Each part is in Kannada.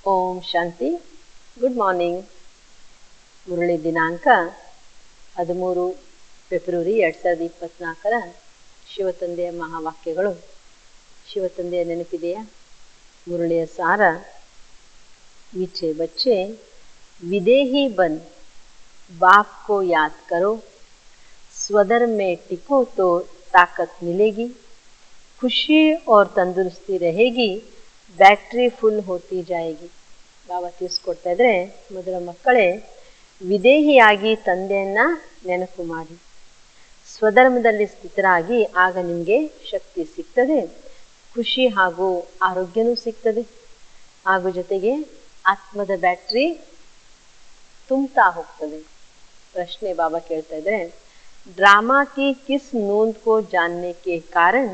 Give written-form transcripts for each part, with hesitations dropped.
ಓಂ ಶಾಂತಿ. Good morning. ಮುರಳಿ ದಿನಾಂಕ 13 ಫೆಬ್ರವರಿ 2024 ಶಿವತಂದೆಯ ಮಹಾವಾಕ್ಯಗಳು. ಶಿವತಂದೆಯ ನೆನಪಿದೆಯಾ? ಮುರಳಿಯ ಸಾರ: मीठे बच्चे, विदेही बन बाप को याद करो, स्वदर में टिको तो ताकत मिलेगी, खुशी और तंदुरुस्ती रहेगी, ಬ್ಯಾಟ್ರಿ ಫುಲ್ ಹೋತಿ ಜಾಯೇಗಿ. ಬಾಬಾ ತಿಳಿಸ್ಕೊಡ್ತಾ ಇದ್ರೆ, ಮೊದಲ ಮಕ್ಕಳೇ, ವಿದೇಹಿಯಾಗಿ ತಂದೆಯನ್ನು ನೆನಪು ಮಾಡಿ, ಸ್ವಧರ್ಮದಲ್ಲಿ ಸ್ಥಿತರಾಗಿ, ಆಗ ನಿಮಗೆ ಶಕ್ತಿ ಸಿಗ್ತದೆ, ಖುಷಿ ಹಾಗೂ ಆರೋಗ್ಯನೂ ಸಿಗ್ತದೆ, ಹಾಗೂ ಜೊತೆಗೆ ಆತ್ಮದ ಬ್ಯಾಟ್ರಿ ತುಂಬ್ತಾ ಹೋಗ್ತದೆ. ಪ್ರಶ್ನೆ ಬಾಬಾ ಕೇಳ್ತಾ ಇದ್ರೆ, ड्रामा की किस नूंद को जानने के कारण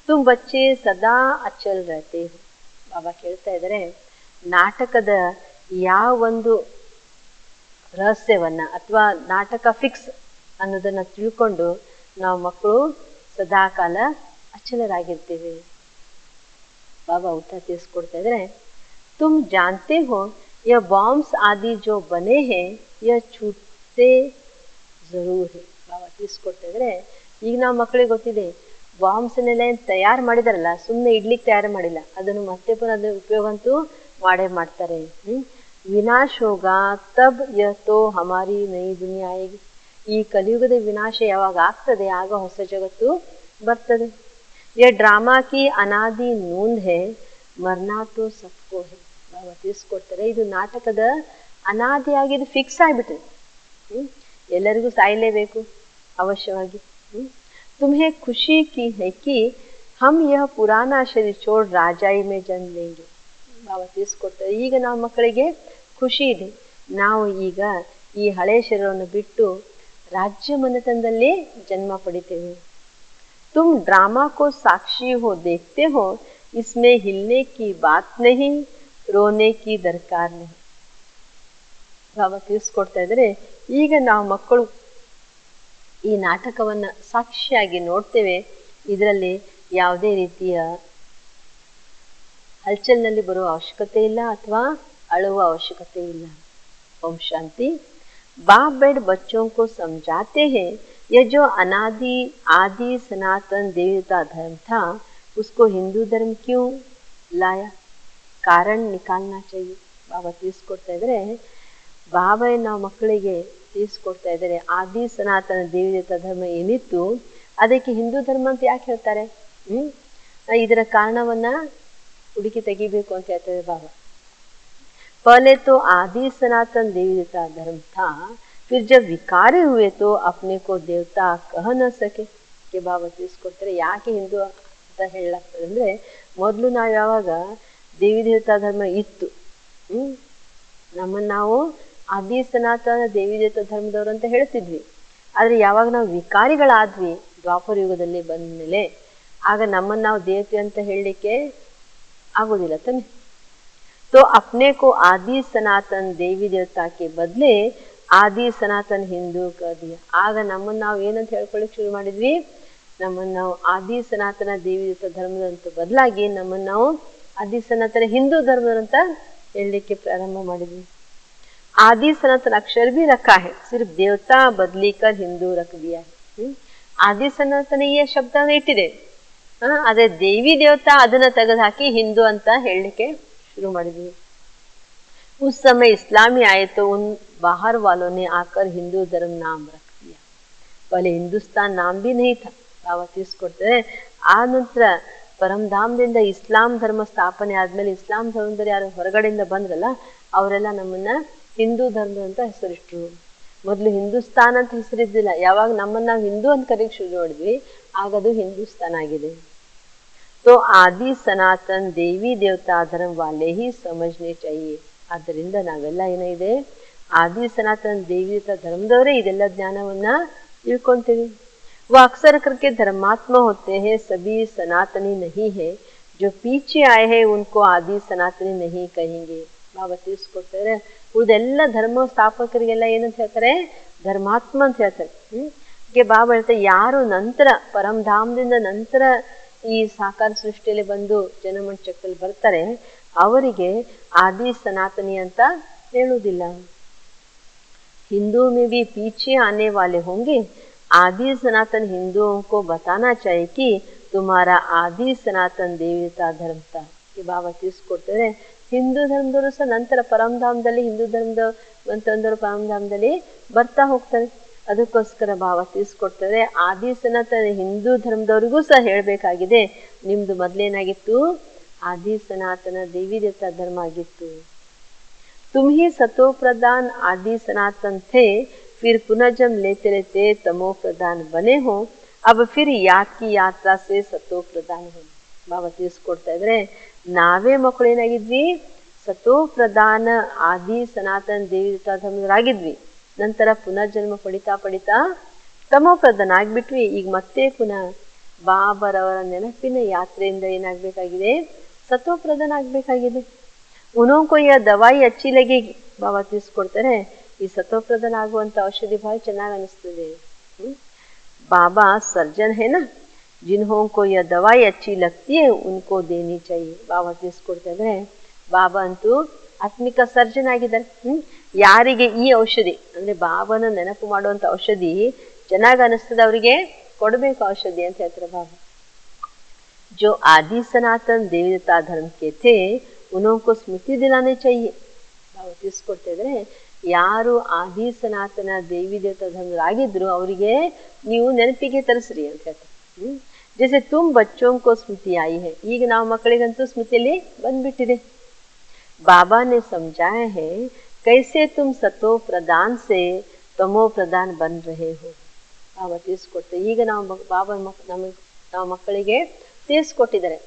तुम बच्चे सदा अचल रहते हो. ಬಾಬಾ ಕೇಳ್ತಾ ಇದ್ದಾರೆ, ನಾಟಕದ ಯಾವ ಒಂದು ರಹಸ್ಯವನ್ನ ಅಥವಾ ನಾಟಕ ಫಿಕ್ಸ್ ಅನ್ನೋದನ್ನ ತಿಳ್ಕೊಂಡು ನಾವು ಮಕ್ಕಳು ಸದಾಕಾಲ ಅಚಲರಾಗಿರ್ತೇವೆ. ಬಾಬಾ ಉತ್ತರ ತಿಳಿಸ್ಕೊಡ್ತಾ ಇದ್ರೆ, तुम जानते हो यह बॉम्ब्स आदि जो बने हैं यह छूटते जरूर है. ಬಾಬಾ ತಿಳಿಸ್ಕೊಡ್ತಾ ಇದ್ರೆ, ಈಗ ನಾವು ಮಕ್ಕಳಿಗೆ ಗೊತ್ತಿದೆ, ಬಾಂಬ್ಸ್ನೆಲ್ಲ ಏನು ತಯಾರು ಮಾಡಿದಾರಲ್ಲ, ಸುಮ್ಮನೆ ಇಡ್ಲಿಕ್ಕೆ ತಯಾರು ಮಾಡಿಲ್ಲ, ಅದನ್ನು ಮತ್ತೆ ಪುನಃ ಅದರ ಉಪಯೋಗ ಅಂತೂ ಮಾಡೇ ಮಾಡ್ತಾರೆ. ವಿನಾಶ ಹೋಗ ತಬ್ ಯ ತೋ ಹಮಾರಿ ನೈ ದುನಿಯಾ ಆಯೇಗಿ. ಈ ಕಲಿಯುಗದ ವಿನಾಶ ಯಾವಾಗ ಆಗ್ತದೆ, ಆಗ ಹೊಸ ಜಗತ್ತು ಬರ್ತದೆ. ಯ ಡ್ರಾಮಾ ಕಿ ಅನಾದಿ ನೂಂದ್ ಹೇ, ಮರ್ನಾ ತೋ ಸಬ್ಕೋ ಹೇ. ಬಾಬಾ ತಿಳಿಸ್ಕೊಡ್ತಾರೆ, ಇದು ನಾಟಕದ ಅನಾದಿಯಾಗಿ ಇದು ಫಿಕ್ಸ್ ಆಗಿಬಿಟ್ಟಿದೆ. ಎಲ್ಲರಿಗೂ ಸಾಯಲೇಬೇಕು ಅವಶ್ಯವಾಗಿ. तुम्हें खुशी की है कि हम यह पुराना शरीर छोड़ राजाई में जन्म लेंगे. ಬಾಬಾ ತಿಳಿಸ್ಕೊಡ್ತಾರೆ, ಈಗ ನಾವು ಮಕ್ಕಳಿಗೆ ಖುಷಿ ಇದೆ, ನಾವು ಈಗ ಈ ಹಳೆ ಶರೀರವನ್ನು ಬಿಟ್ಟು ರಾಜ್ಯ ಮನೆತನದಲ್ಲಿ ಜನ್ಮ ಪಡಿತೇವೆ. तुम ड्रामा को साक्षी हो, देखते हो, इसमें हिलने की बात नहीं, रोने की दरकार नहीं. ಬಾಬಾ ತಿಳಿಸ್ಕೊಡ್ತಾ ಇದ್ರೆ, ಈಗ ನಾವು ಮಕ್ಕಳು ಈ ನಾಟಕವನ್ನು ಸಾಕ್ಷಿಯಾಗಿ ನೋಡ್ತೇವೆ, ಇದರಲ್ಲಿ ಯಾವುದೇ ರೀತಿಯ ಹಲ್ಚಲ್ನಲ್ಲಿ ಬರುವ ಅವಶ್ಯಕತೆ ಇಲ್ಲ ಅಥವಾ ಅಳುವ ಅವಶ್ಯಕತೆ ಇಲ್ಲ. ಓಂ ಶಾಂತಿ. बाप बेड बच्चों को समझाते हैं, यह जो अनादि आदि सनातन देवता धर्म था, उसको हिंदू धर्म क्यों लाया, कारण निकालना चाहिए. ಬಾಬಾ ತಿಳಿಸ್ಕೊಡ್ತಾ ಇದ್ರೆ, ಬಾಬಾ ನಾವು ಮಕ್ಕಳಿಗೆ ತಿಳಿಸ್ಕೊಡ್ತಾ ಇದ್ದಾರೆ, ಆದಿ ಸನಾತನ ದೇವತಾ ಧರ್ಮ ಏನಿತ್ತು ಅದಕ್ಕೆ ಹಿಂದೂ ಧರ್ಮ ಅಂತ ಯಾಕೆ ಹೇಳ್ತಾರೆ, ಇದರ ಕಾರಣವನ್ನ ಹುಡುಕಿ ತೆಗಿಬೇಕು ಅಂತ ಹೇಳ್ತಾರೆ ಬಾಬಾ. पहले तो आदि सनातन देवता धर्म था, फिर जब विकारी हुए तो अपने को देवता कह न सके. ಬಾಬಾ ತಿಳಿಸ್ಕೊಡ್ತಾರೆ, ಯಾಕೆ ಹಿಂದೂ ಅಂತ ಹೇಳಲಾಗ್ತದೆ ಅಂದ್ರೆ, ಮೊದಲು ನಾವು ಯಾವಾಗ ದೇವಿ ದೇವತಾ ಧರ್ಮ ಇತ್ತು, ನಮ್ಮನ್ನು ನಾವು ಆದಿ ಸನಾತನ ದೇವಿ ದೇವತಾ ಧರ್ಮದವರು ಅಂತ ಹೇಳ್ತಿದ್ವಿ. ಆದರೆ ಯಾವಾಗ ನಾವು ವಿಕಾರಿಗಳಾದ್ವಿ ದ್ವಾಪರ ಯುಗದಲ್ಲಿ ಬಂದ ಮೇಲೆ, ಆಗ ನಮ್ಮನ್ನು ನಾವು ದೇವತೆ ಅಂತ ಹೇಳಲಿಕ್ಕೆ ಆಗೋದಿಲ್ಲ ತಾನೆ. तो अपने को आदि सनातन देवी देवता के बदले आदि सनातन हिंदू कर दिया. ಆಗ ನಮ್ಮನ್ನು ನಾವು ಏನಂತ ಹೇಳ್ಕೊಳ್ಳಿಕ್ಕೆ ಶುರು ಮಾಡಿದ್ವಿ, ನಮ್ಮನ್ನು ನಾವು ಆದಿ ಸನಾತನ ದೇವಿ ದೇವತಾ ಧರ್ಮದಂತ ಬದಲಾಗಿ ನಮ್ಮನ್ನು ನಾವು ಆದಿ ಸನಾತನ ಹಿಂದೂ ಧರ್ಮದಂತ ಹೇಳಲಿಕ್ಕೆ ಪ್ರಾರಂಭ ಮಾಡಿದ್ವಿ. आदि सनातन अक्षर भी रखा है, सिर्फ देवता बदली कर हिंदू रख दिया है. आदि सनातन ಈ ಶಬ್ದನ ಇಟ್ಟಿದೆ, ಅದೇ ದೇವಿ ದೇವತಾ ಅದನ್ನ ತೆಗೆದು ಹಾಕಿ ಹಿಂದೂ ಅಂತ ಹೇಳಲಿಕ್ಕೆ शुरू ಮಾಡಿದ್ವಿ. उस समय इस्लामी आए तो उन बाहर वालों ने आकर हिंदू धर्म नाम रख दिया. पहले हिंदुस्तान नाम भी नहीं था. ಬಾಬಾ ತಿಳಿಸ್ಕೊಡ್ತಾರೆ, ಆ ನಂತರ ಪರಮಧಾಮದಿಂದ ಇಸ್ಲಾಂ ಧರ್ಮ ಸ್ಥಾಪನೆ ಆದ್ಮೇಲೆ ಇಸ್ಲಾಂ ಧರ್ಮದಲ್ಲಿ ಯಾರು ಹೊರಗಡೆಯಿಂದ ಬಂದ್ರಲ್ಲ, ಅವರೆಲ್ಲ ನಮ್ಮನ್ನ ಹಿಂದೂ ಧರ್ಮ ಅಂತ ಹೆಸರಿಟ್ರು. ಮೊದಲು ಹಿಂದೂಸ್ತಾನ್ ಅಂತ ಹೆಸರಿದ್ದಿಲ್ಲ. ಯಾವಾಗ ನಮ್ಮನ್ನ ನಾವು ಹಿಂದೂ ಅಂತ ಕರೆಯಕ್ಕೆ ಶುರು ಮಾಡಿದ್ವಿ, ಆಗದು ಹಿಂದೂಸ್ತಾನ್ ಆಗಿದೆ. तो आदि सनातन देवी देवता धर्म वाले ही समझने चाहिए. ಆದ್ದರಿಂದ ನಾವೆಲ್ಲ ಏನಿದೆ, ಆದಿ ಸನಾತನ ದೇವಿ ದೇವತಾ ಧರ್ಮದವರೇ ಇದೆಲ್ಲ ಜ್ಞಾನವನ್ನ ತಿಳ್ಕೊಂತೀವಿ. वो अक्सर करके धर्मात्मा होते हैं, सभी सनातनी नहीं है, जो पीछे आए हैं उनको आदि सनातनी नहीं कहेंगे. ಬಾಬಾ ತಿಳಿಸ್ಕೊಡ್ತಾರೆ, ಉಳಿದೆಲ್ಲ ಧರ್ಮ ಸ್ಥಾಪಕರಿಗೆಲ್ಲ ಏನಂತ ಹೇಳ್ತಾರೆ, ಧರ್ಮಾತ್ಮ ಅಂತ ಹೇಳ್ತಾರೆ. ಬಾಬಾ ಹೇಳ್ತಾರೆ, ಯಾರು ನಂತರ ಪರಮಧಾಮದಿಂದ ನಂತರ ಈ ಸಾಕಾರ ಸೃಷ್ಟಿಯಲ್ಲಿ ಬಂದು ಜನಮಂಚಕದಲ್ಲಿ ಬರ್ತಾರೆ, ಅವರಿಗೆ ಆದಿ ಸನಾತನಿ ಅಂತ ಹೇಳುವುದಿಲ್ಲ. हिंदू में भी पीछे आने वाले होंगे. आदि सनातन हिंदुओं को बताना चाहिए कि तुम्हारा आदि सनातन देवता धर्म था. ಈ ಭಾವ ತಿಳಿಸ್ಕೊಡ್ತಾರೆ. ಹಿಂದೂ ಧರ್ಮದವರು ಸಹ ನಂತರ ಪರಮಧಾಮದಲ್ಲಿ ಹಿಂದೂ ಧರ್ಮದ ಅಂತಂದವರು ಪರಮಧಾಮದಲ್ಲಿ ಬರ್ತಾ ಹೋಗ್ತಾರೆ. ಅದಕ್ಕೋಸ್ಕರ ಭಾವ ತಿಳಿಸ್ಕೊಡ್ತಾರೆ. ಆದಿ ಸನಾತನ ಹಿಂದೂ ಧರ್ಮದವ್ರಿಗೂ ಸಹ ಹೇಳಬೇಕಾಗಿದೆ, ನಿಮ್ದು ಮೊದಲೇನಾಗಿತ್ತು, ಆದಿ ಸನಾತನ ದೇವಿ ದೇವತಾ ಧರ್ಮ ಆಗಿತ್ತು. तुम ही सतो प्रधान आदि सनातन थे, फिर पुनर्जन्म लेते लेते तमो प्रधान बने हो, अब फिर याद की यात्रा से सतो प्रधान हो. ಬಾಬಾ ತಿಳಿಸ್ಕೊಡ್ತಾ ಇದ್ರೆ, ನಾವೇ ಮಕ್ಕಳು ಏನಾಗಿದ್ವಿ, ಸತೋ ಪ್ರಧಾನ ಆದಿ ಸನಾತನ ದೇವಿ ಧರ್ಮರಾಗಿದ್ವಿ. ನಂತರ ಪುನರ್ಜನ್ಮ ಪಡಿತಾ ಪಡಿತಾ ತಮೋ ಪ್ರಧಾನ ಆಗ್ಬಿಟ್ವಿ. ಈಗ ಮತ್ತೆ ಪುನಃ ಬಾಬರವರ ನೆನಪಿನ ಯಾತ್ರೆಯಿಂದ ಏನಾಗಬೇಕಾಗಿದೆ, ಸತೋ ಪ್ರಧಾನ ಆಗ್ಬೇಕಾಗಿದೆ. ಉನೋಂಕೋ ಯ ದವಾಯಿ ಅಚ್ಚಿ ಲಗೇಗಿ. ಬಾಬಾ ತಿಳಿಸ್ಕೊಡ್ತಾರೆ, ಈ ಸತೋಪ್ರಧಾನ ಆಗುವಂತ ಔಷಧಿ ಬಹಳ ಚೆನ್ನಾಗಿ ಅನಿಸ್ತದೆ. ಬಾಬಾ ಸರ್ಜನ್ ಹೇನ, ಜಿನ್ಹೋಂಕೋ ಯ ದವಾಯಿ ಅಚ್ಚಿ ಲಗ್ತಿ ಹೈ ಉನ್ಕೋ ದೇನಿ ಚಾಹಿಯೆ. ಬಾಬಾ ತಿಳಿಸ್ಕೊಡ್ತಾ ಇದ್ರೆ, ಬಾಬಾ ಅಂತೂ ಆತ್ಮಿಕ ಸರ್ಜನ್ ಆಗಿದ್ದಾರೆ. ಯಾರಿಗೆ ಈ ಔಷಧಿ ಅಂದ್ರೆ ಬಾಬಾನ ನೆನಪು ಮಾಡುವಂತ ಔಷಧಿ ಚೆನ್ನಾಗಿ ಅನಿಸ್ತದೆ, ಅವರಿಗೆ ಕೊಡಬೇಕು ಔಷಧಿ ಅಂತ ಹೇಳ್ತಾರೆ ಬಾಬಾ. ಜೋ ಆದಿ ಸನಾತನ್ ದೇವತಾ ಧರ್ಮ ಕೆ ಥೇ ಉನೋಂಕೋ ಸ್ಮೃತಿ ದಿಲಾನೆ ಚಾಹಿಯೆ. ನಾವು ತಿಳಿಸ್ಕೊಡ್ತಾ ಇದ್ರೆ, ಯಾರು ಆದಿ ಸನಾತನ ದೇವಿ ದೇವತಾ ಧರ್ಮರಾಗಿದ್ರು ಅವರಿಗೆ ನೀವು ನೆನಪಿಗೆ ತರಿಸ್ರಿ ಅಂತ ಹೇಳ್ತಾರೆ. ಜೈಸೆ ತುಮ್ ಬಚ್ಚೋಂಕೋ ಸ್ಮೃತಿ ಆಯಿ ಹೈ. ಈಗ ನಾವು ಮಕ್ಕಳಿಗಂತೂ ಸ್ಮೃತಿಯಲ್ಲಿ ಬಂದ್ಬಿಟ್ಟಿದೆ. ಬಾಬಾ ನೆ ಸಮझाया है कैसे तुम सतो प्रधान से तमो प्रधान बन रहे हो. ಬಾಬಾ ತಿಳಿಸ್ಕೊಡ್ತಾರೆ. ಈಗ ನಾವು ನಾವು ಮಕ್ಕಳಿಗೆ ತಿಳಿಸ್ಕೊಟ್ಟಿದ್ದಾರೆ,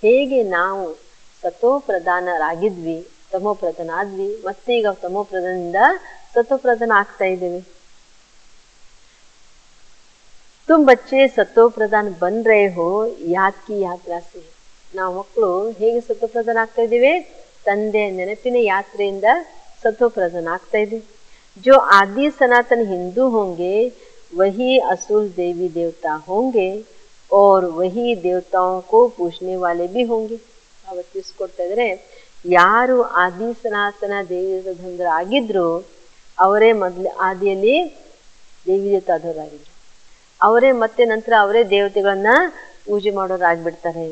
ಹೇಗೆ ನಾವು ಸತೋ ಪ್ರಧಾನರಾಗಿದ್ವಿ, ತಮೋ ಪ್ರಧಾನ ಆದ್ವಿ, ಮತ್ತೆ ಈಗ ತಮೋ ಪ್ರಧಾನದಿಂದ ಸತೋ ಪ್ರಧಾನ ಆಗ್ತಾ ಇದ್ದೇವೆ. ತುಮ್ ಬಚ್ಚೆ ಸತೋ ಪ್ರಧಾನ ಬನ್ ರಹೆ ಹೋ ಯಾದ್ ಕಿ ಯಾತ್ರಾ ಸೆ. ನಾವು ಮಕ್ಕಳು ಹೇಗೆ ಸತೋ ಪ್ರಧಾನ ಆಗ್ತಾ ಇದ್ದೀವಿ, ತಂದೆ ನೆನಪಿನ ಯಾತ್ರೆಯಿಂದ ಸತೋ ಪ್ರಧಾನ ಆಗ್ತಾ ಇದ್ದೀವಿ. ಜೋ ಆದಿ ಸನಾತನ ಹಿಂದೂ ಹೋಂಗೆ ವಹಿ ಅಸುಲ್ ದೇವಿ ದೇವತಾ ಹೋಂಗೆ और वही देवताओं को पूछने वाले भी होंगे. ಅವತ್ತು ತಿಳಿಸ್ಕೊಡ್ತಾ ಇದ್ರೆ, ಯಾರು ಆದಿ ಸನಾತನ ದೇವಿ ಧರ್ಮದವರು ಆಗಿದ್ರು ಅವರೇ ಮೊದಲು ಆದಿಯಲ್ಲಿ ದೇವಿ ದೇವತಾದವರಾಗಿದ್ರು, ಅವರೇ ಮತ್ತೆ ನಂತರ ಅವರೇ ದೇವತೆಗಳನ್ನ ಪೂಜೆ ಮಾಡೋರಾಗ್ಬಿಡ್ತಾರೆ.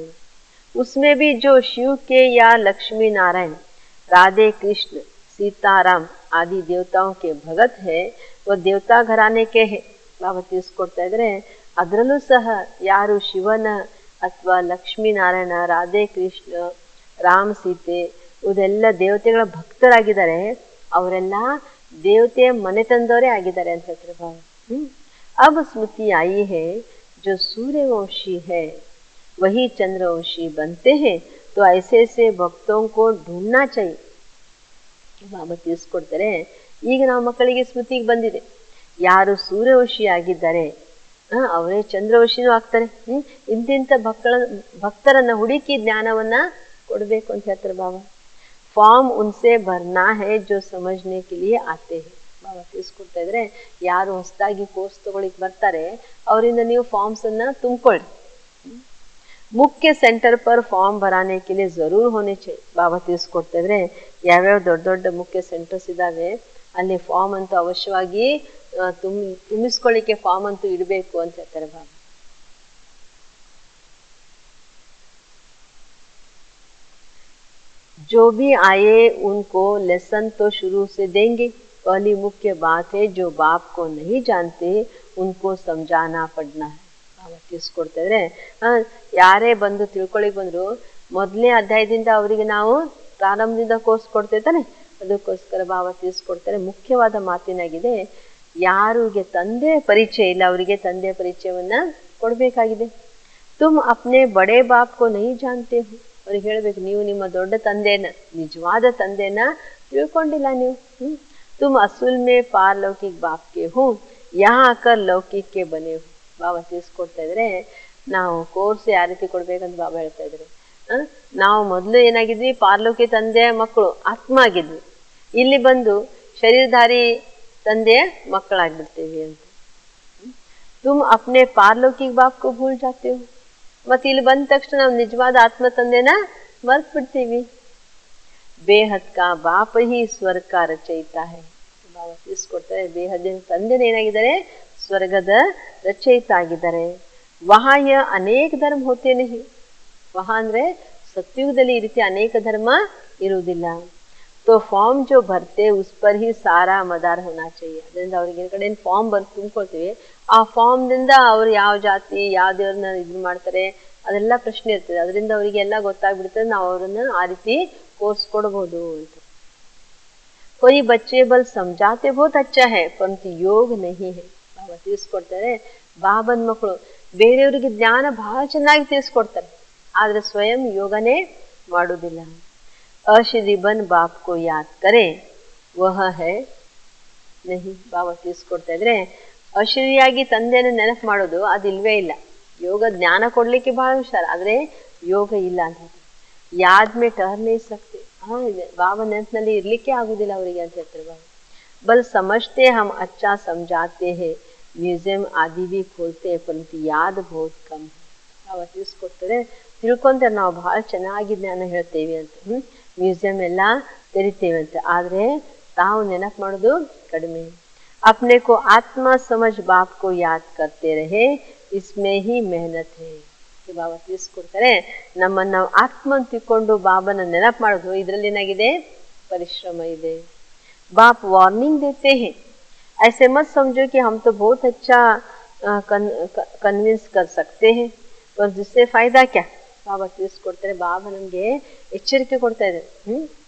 ಉಸ್ಮೆ ಬಿ ಜೋ ಶಿವ್ ಕೆ ಯಾ ಲಕ್ಷ್ಮೀ ನಾರಾಯಣ राधे कृष्ण सीताराम आदि देवताओं के भगत है वो देवता घराने के है. ಬಾಬಾ ತಿಳಿಸ್ಕೊಡ್ತಾ ಇದ್ರೆ, ಅದರಲ್ಲೂ ಸಹ ಯಾರು ಶಿವನ ಅಥವಾ ಲಕ್ಷ್ಮೀನಾರಾಯಣ, ರಾಧೆ ಕೃಷ್ಣ, ರಾಮ್ ಸೀತೆ ಇದೆಲ್ಲ ದೇವತೆಗಳ ಭಕ್ತರಾಗಿದ್ದಾರೆ, ಅವರೆಲ್ಲ ದೇವತೆಯ ಮನೆ ತಂದವರೇ ಆಗಿದ್ದಾರೆ ಅಂತ ಹೇಳ್ತಾರೆ ಬಾಬಾ. अब स्मृति आई है जो सूर्यवंशी है वही चंद्रवंशी बनते हैं तो ऐसे ऐसे भक्तों को ढूंढना चाहिए. ಬಾಬಾ ತಿಳಿಸ್ಕೊಡ್ತಾರೆ, ಈಗ ನಾವು ಮಕ್ಕಳಿಗೆ ಸ್ಮೃತಿಗೆ ಬಂದಿದೆ, ಯಾರು ಸೂರ್ಯವಂಶಿ ಆಗಿದ್ದಾರೆ ಅವರೇ ಚಂದ್ರವಂಶಿನೂ ಆಗ್ತಾರೆ. ಇಂತಿಂಥ ಭಕ್ತರನ್ನ ಹುಡುಕಿ ಜ್ಞಾನವನ್ನ ಕೊಡಬೇಕು ಅಂತ ಹೇಳ್ತಾರೆ ಬಾಬಾ. ಫಾರ್ಮ್ ಉನ್ಸೆ ಭರ್ನಾ ಹೈ ಜೋ ಸಮಜ್ನೆ ಕೆ ಲಿಯೆ ಆತೆ ಹೈ. ಬಾಬಾ ತಿಳಿಸ್ಕೊಡ್ತಾ ಇದ್ರೆ, ಯಾರು ಹೊಸದಾಗಿ ಕೋರ್ಸ್ ತಗೊಳಿಕ್ ಬರ್ತಾರೆ ಅವರಿಂದ ನೀವು ಫಾರ್ಮ್ಸ್ ಅನ್ನ ತುಂಬಿಕೊಳ್ಳಿ. ಮುಖ್ಯ ಸೆಂಟರ್ ಪರ್ ಫಾರ್ಮ್ ಭರಾನೆ ಕೆ ಲಿಯೆ ಜರೂರ್ ಹೋನೆ ಚಾಹಿಯೆ. ಬಾಬಾ ತಿಳಿಸ್ಕೊಡ್ತಾ ಇದ್ರೆ, ಯಾವ್ಯಾವ ದೊಡ್ಡ ದೊಡ್ಡ ಮುಖ್ಯ ಸೆಂಟರ್ಸ್ ಇದಾವೆ ಅಲ್ಲಿ ಫಾರ್ಮ್ ಅಂತೂ ಅವಶ್ಯವಾಗಿ ತುಂಬಿಸ್ಕೊಳ್ಳಿಕ್ಕೆ ಫಾರ್ಮ್ ಅಂತೂ ಇಡಬೇಕು ಅಂತ ಹೇಳ್ತಾರೆ ಬಾಬಾ. जो भी आए उनको लेसन तो शुरू से देंगे. पहली मुख्य बात है जो बाप को नहीं जानते उनको समझाना पड़ना है. ಬಾಬಾ ತಿಳಿಸ್ಕೊಡ್ತಾ ಇದ್ರೆ, ಯಾರೇ ಬಂದು ತಿಳ್ಕೊಳ್ಳಿಕ್ ಬಂದ್ರು ಮೊದಲನೇ ಅಧ್ಯಾಯದಿಂದ ಅವರಿಗೆ ನಾವು ಪ್ರಾರಂಭದಿಂದ ಕೋರ್ಸ್ ಕೊಡ್ತೇವೆ ತಾನೆ, ಅದಕ್ಕೋಸ್ಕರ ಬಾಬಾ ತಿಳಿಸ್ಕೊಡ್ತಾರೆ. ಮುಖ್ಯವಾದ ಮಾತಿನಾಗಿದೆ, ಯಾರಿಗೆ ತಂದೆ ಪರಿಚಯ ಇಲ್ಲ ಅವರಿಗೆ ತಂದೆ ಪರಿಚಯವನ್ನ ಕೊಡ್ಬೇಕಾಗಿದೆ. ತುಮ್ ಅಪ್ನೆ ಬಡೆ ಬಾಪ್ ಕೋ ನಹಿ ಜಾನ್ತೆ ಹೋ. ಅವ್ರಿಗೆ ಹೇಳ್ಬೇಕು, ನೀವು ನಿಮ್ಮ ದೊಡ್ಡ ತಂದೆನ, ನಿಜವಾದ ತಂದೆನ ತಿಳ್ಕೊಂಡಿಲ್ಲ ನೀವು. ತುಮ್ ಅಸುಲ್ ಮೇ ಪಾರಲೌಕಿಕ್ ಬಾಪ್ ಕೆ ಹೋ ಯಹಾ ಆಕರ್ ಲೌಕಿಕ್ ಕೆ ಬನೆ ಹೋ. ಬಾಬಾ ತಿಳಿಸ್ಕೊಡ್ತಾ ಇದ್ರೆ, ನಾವು ಕೋರ್ಸ್ ಯಾವ ರೀತಿ ಕೊಡ್ಬೇಕಂತ ಬಾಬಾ ಹೇಳ್ತಾ ಇದ್ರು. ನಾವು ಮೊದಲು ಏನಾಗಿದ್ವಿ, ಪಾರ್ಲೋಕಿ ತಂದೆಯ ಮಕ್ಕಳು, ಆತ್ಮ ಆಗಿದ್ವಿ. ಇಲ್ಲಿ ಬಂದು ಶರೀರಧಾರಿ ತಂದೆಯ ಮಕ್ಕಳಾಗ್ಬಿಡ್ತೇವೆ ಅಂತ. ತುಮ್ ಅಪ್ನೆ ಪಾರ್ಲೋಕಿಕ್ ಬಾಪ್ ಕೋ ಭೂಲ್ ಜಾತೆ ಹೋ. ಮತ್ತೆ ಇಲ್ಲಿ ಬಂದ ತಕ್ಷಣ ನಾವು ನಿಜವಾದ ಆತ್ಮ ತಂದೆನ ಮರ್ತ್ ಬಿಡ್ತೀವಿ. ಬೇಹದ್ ಕಾ ಬಾಪ ಹಿ ಸ್ವರ್ಗ ಕಾ ರಚಯಿತಾ ಹೈ. ಬಾಬಾ ತಿಳಿಸ್ಕೊಡ್ತಾರೆ, ಬೇಹದ್ದಿನ ತಂದೆನೇ ಏನಾಗಿದ್ದಾರೆ, ಸ್ವರ್ಗದ ರಚಯಿತ ಆಗಿದ್ದಾರೆ. ವಹಾಯ ಅನೇಕ ಧರ್ಮ ಹೋತೆ ನಹಿ. ವಹ ಅಂದ್ರೆ ಸತ್ಯುಗದಲ್ಲಿ ಈ ರೀತಿ ಅನೇಕ ಧರ್ಮ ಇರುವುದಿಲ್ಲ. तो फॉर्म जो भरते उस पर ही सारा मदार होना चाहिए. ಅದರಿಂದ ಅವ್ರಿಗೆ ಕಡೆ ಫಾರ್ಮ್ ಬರ್ದು ತುಂಬ್ಕೊಳ್ತೀವಿ, ಆ ಫಾರ್ಮ್ದಿಂದ ಅವ್ರು ಯಾವ ಜಾತಿ ಯಾವ ದೇವ್ರನ್ನ ಇದು ಮಾಡ್ತಾರೆ ಅದೆಲ್ಲ ಪ್ರಶ್ನೆ ಇರ್ತದೆ. ಅದರಿಂದ ಅವರಿಗೆ ಎಲ್ಲ ಗೊತ್ತಾಗ್ಬಿಡ್ತದೆ, ನಾವು ಅವ್ರನ್ನ ಆ ರೀತಿ ಕೋರ್ಸ್ ಕೊಡ್ಬೋದು ಅಂತ. कोई बच्चे बल समझाते बहुत अच्छा है परंतु योग नहीं है. ಬಾಬಾ ತಿಳಿಸ್ಕೊಡ್ತಾರೆ, ಬಾಬನ್ ಮಕ್ಕಳು ಬೇರೆಯವರಿಗೆ ಜ್ಞಾನ ಬಹಳ ಚೆನ್ನಾಗಿ ತಿಳಿಸ್ಕೊಡ್ತಾರೆ, ಆದ್ರೆ ಸ್ವಯಂ ಯೋಗನೇ ಮಾಡುವುದಿಲ್ಲ. अश्री बन बाप को याद करे वह है नहीं. ಬಾಬಾ ತಿಳಿಸ್ಕೊಡ್ತಾ ಇದ್ರೆ, ಅಶ್ರಿಯಾಗಿ ತಂದೆಯನ್ನು ನೆನಪು ಮಾಡೋದು ಅದಿಲ್ವೇ ಇಲ್ಲ. ಯೋಗ ಜ್ಞಾನ ಕೊಡ್ಲಿಕ್ಕೆ ಬಹಳ ಹುಷಾರ, ಆದ್ರೆ ಯೋಗ ಇಲ್ಲ ಅಂತ ಹೇಳ್ತಾರೆ. ಯಾದ್ ಮೇ ಟರ್ನೇ ಸಕ್ತೆ. ಬಾಬಾ ನೆನಪಿನಲ್ಲಿ ಇರ್ಲಿಕ್ಕೆ ಆಗುದಿಲ್ಲ ಅವರಿಗೆ ಅಂತ ಹೇಳ್ತಾರೆ ಬಾಬಾ. ಬಲ್ ಸಮಜ್ತೆ ಹಮ್ ಅಚ್ಚಾ ಸಮಜಾತೆ ಹೇ, ಮ್ಯೂಸಿಯಂ ಆದಿ ಭಿ ಖೋಲ್ತೆ ಪರಂತು ಯಾದ್ ಬಹುತ್ ಕಮ್. ಬಾಬಾ ತಿಳಿಸ್ಕೊಡ್ತಾರೆ, ತಿಳ್ಕೊಂತಾರೆ ನಾವು ಬಹಳ ಚೆನ್ನಾಗಿ ಜ್ಞಾನ ಹೇಳ್ತೇವೆ ಅಂತ, ಮ್ಯೂಸಿಯಂ ಎಲ್ಲ ತೆರಿತೇವೆ ಅಂತ, ಆದ್ರೆ ತಾವು ನೆನಪು ಮಾಡೋದು ಕಡಿಮೆ. अपने को आत्मा समझ बाप को याद करते रहे इसमें ही मेहनत है. ಬಾಬಾ ತಿಳಿಸ್ಕೊಡ್ತಾರೆ, ನಮ್ಮನ್ನು ನಾವು ಆತ್ಮ ತಿಳ್ಕೊಂಡು ಬಾಬನ ನೆನಪು ಮಾಡೋದು ಇದರಲ್ಲಿ ಏನಾಗಿದೆ, ಪರಿಶ್ರಮ ಇದೆ. ಬಾಪ್ ವಾರ್ನಿಂಗ್ देते हैं, ऐसे मत समझो कि हम तो बहुत अच्छा कन्विंस कर सकते हैं पर जिससे फायदा क्या. ಬಾಬಾ ತಿಳಿಸ್ಕೊಡ್ತಾರೆ, ಬಾಬಾ ನಮ್ಗೆ ಎಚ್ಚರಿಕೆ ಕೊಡ್ತಾ ಇದ್ದಾರೆ.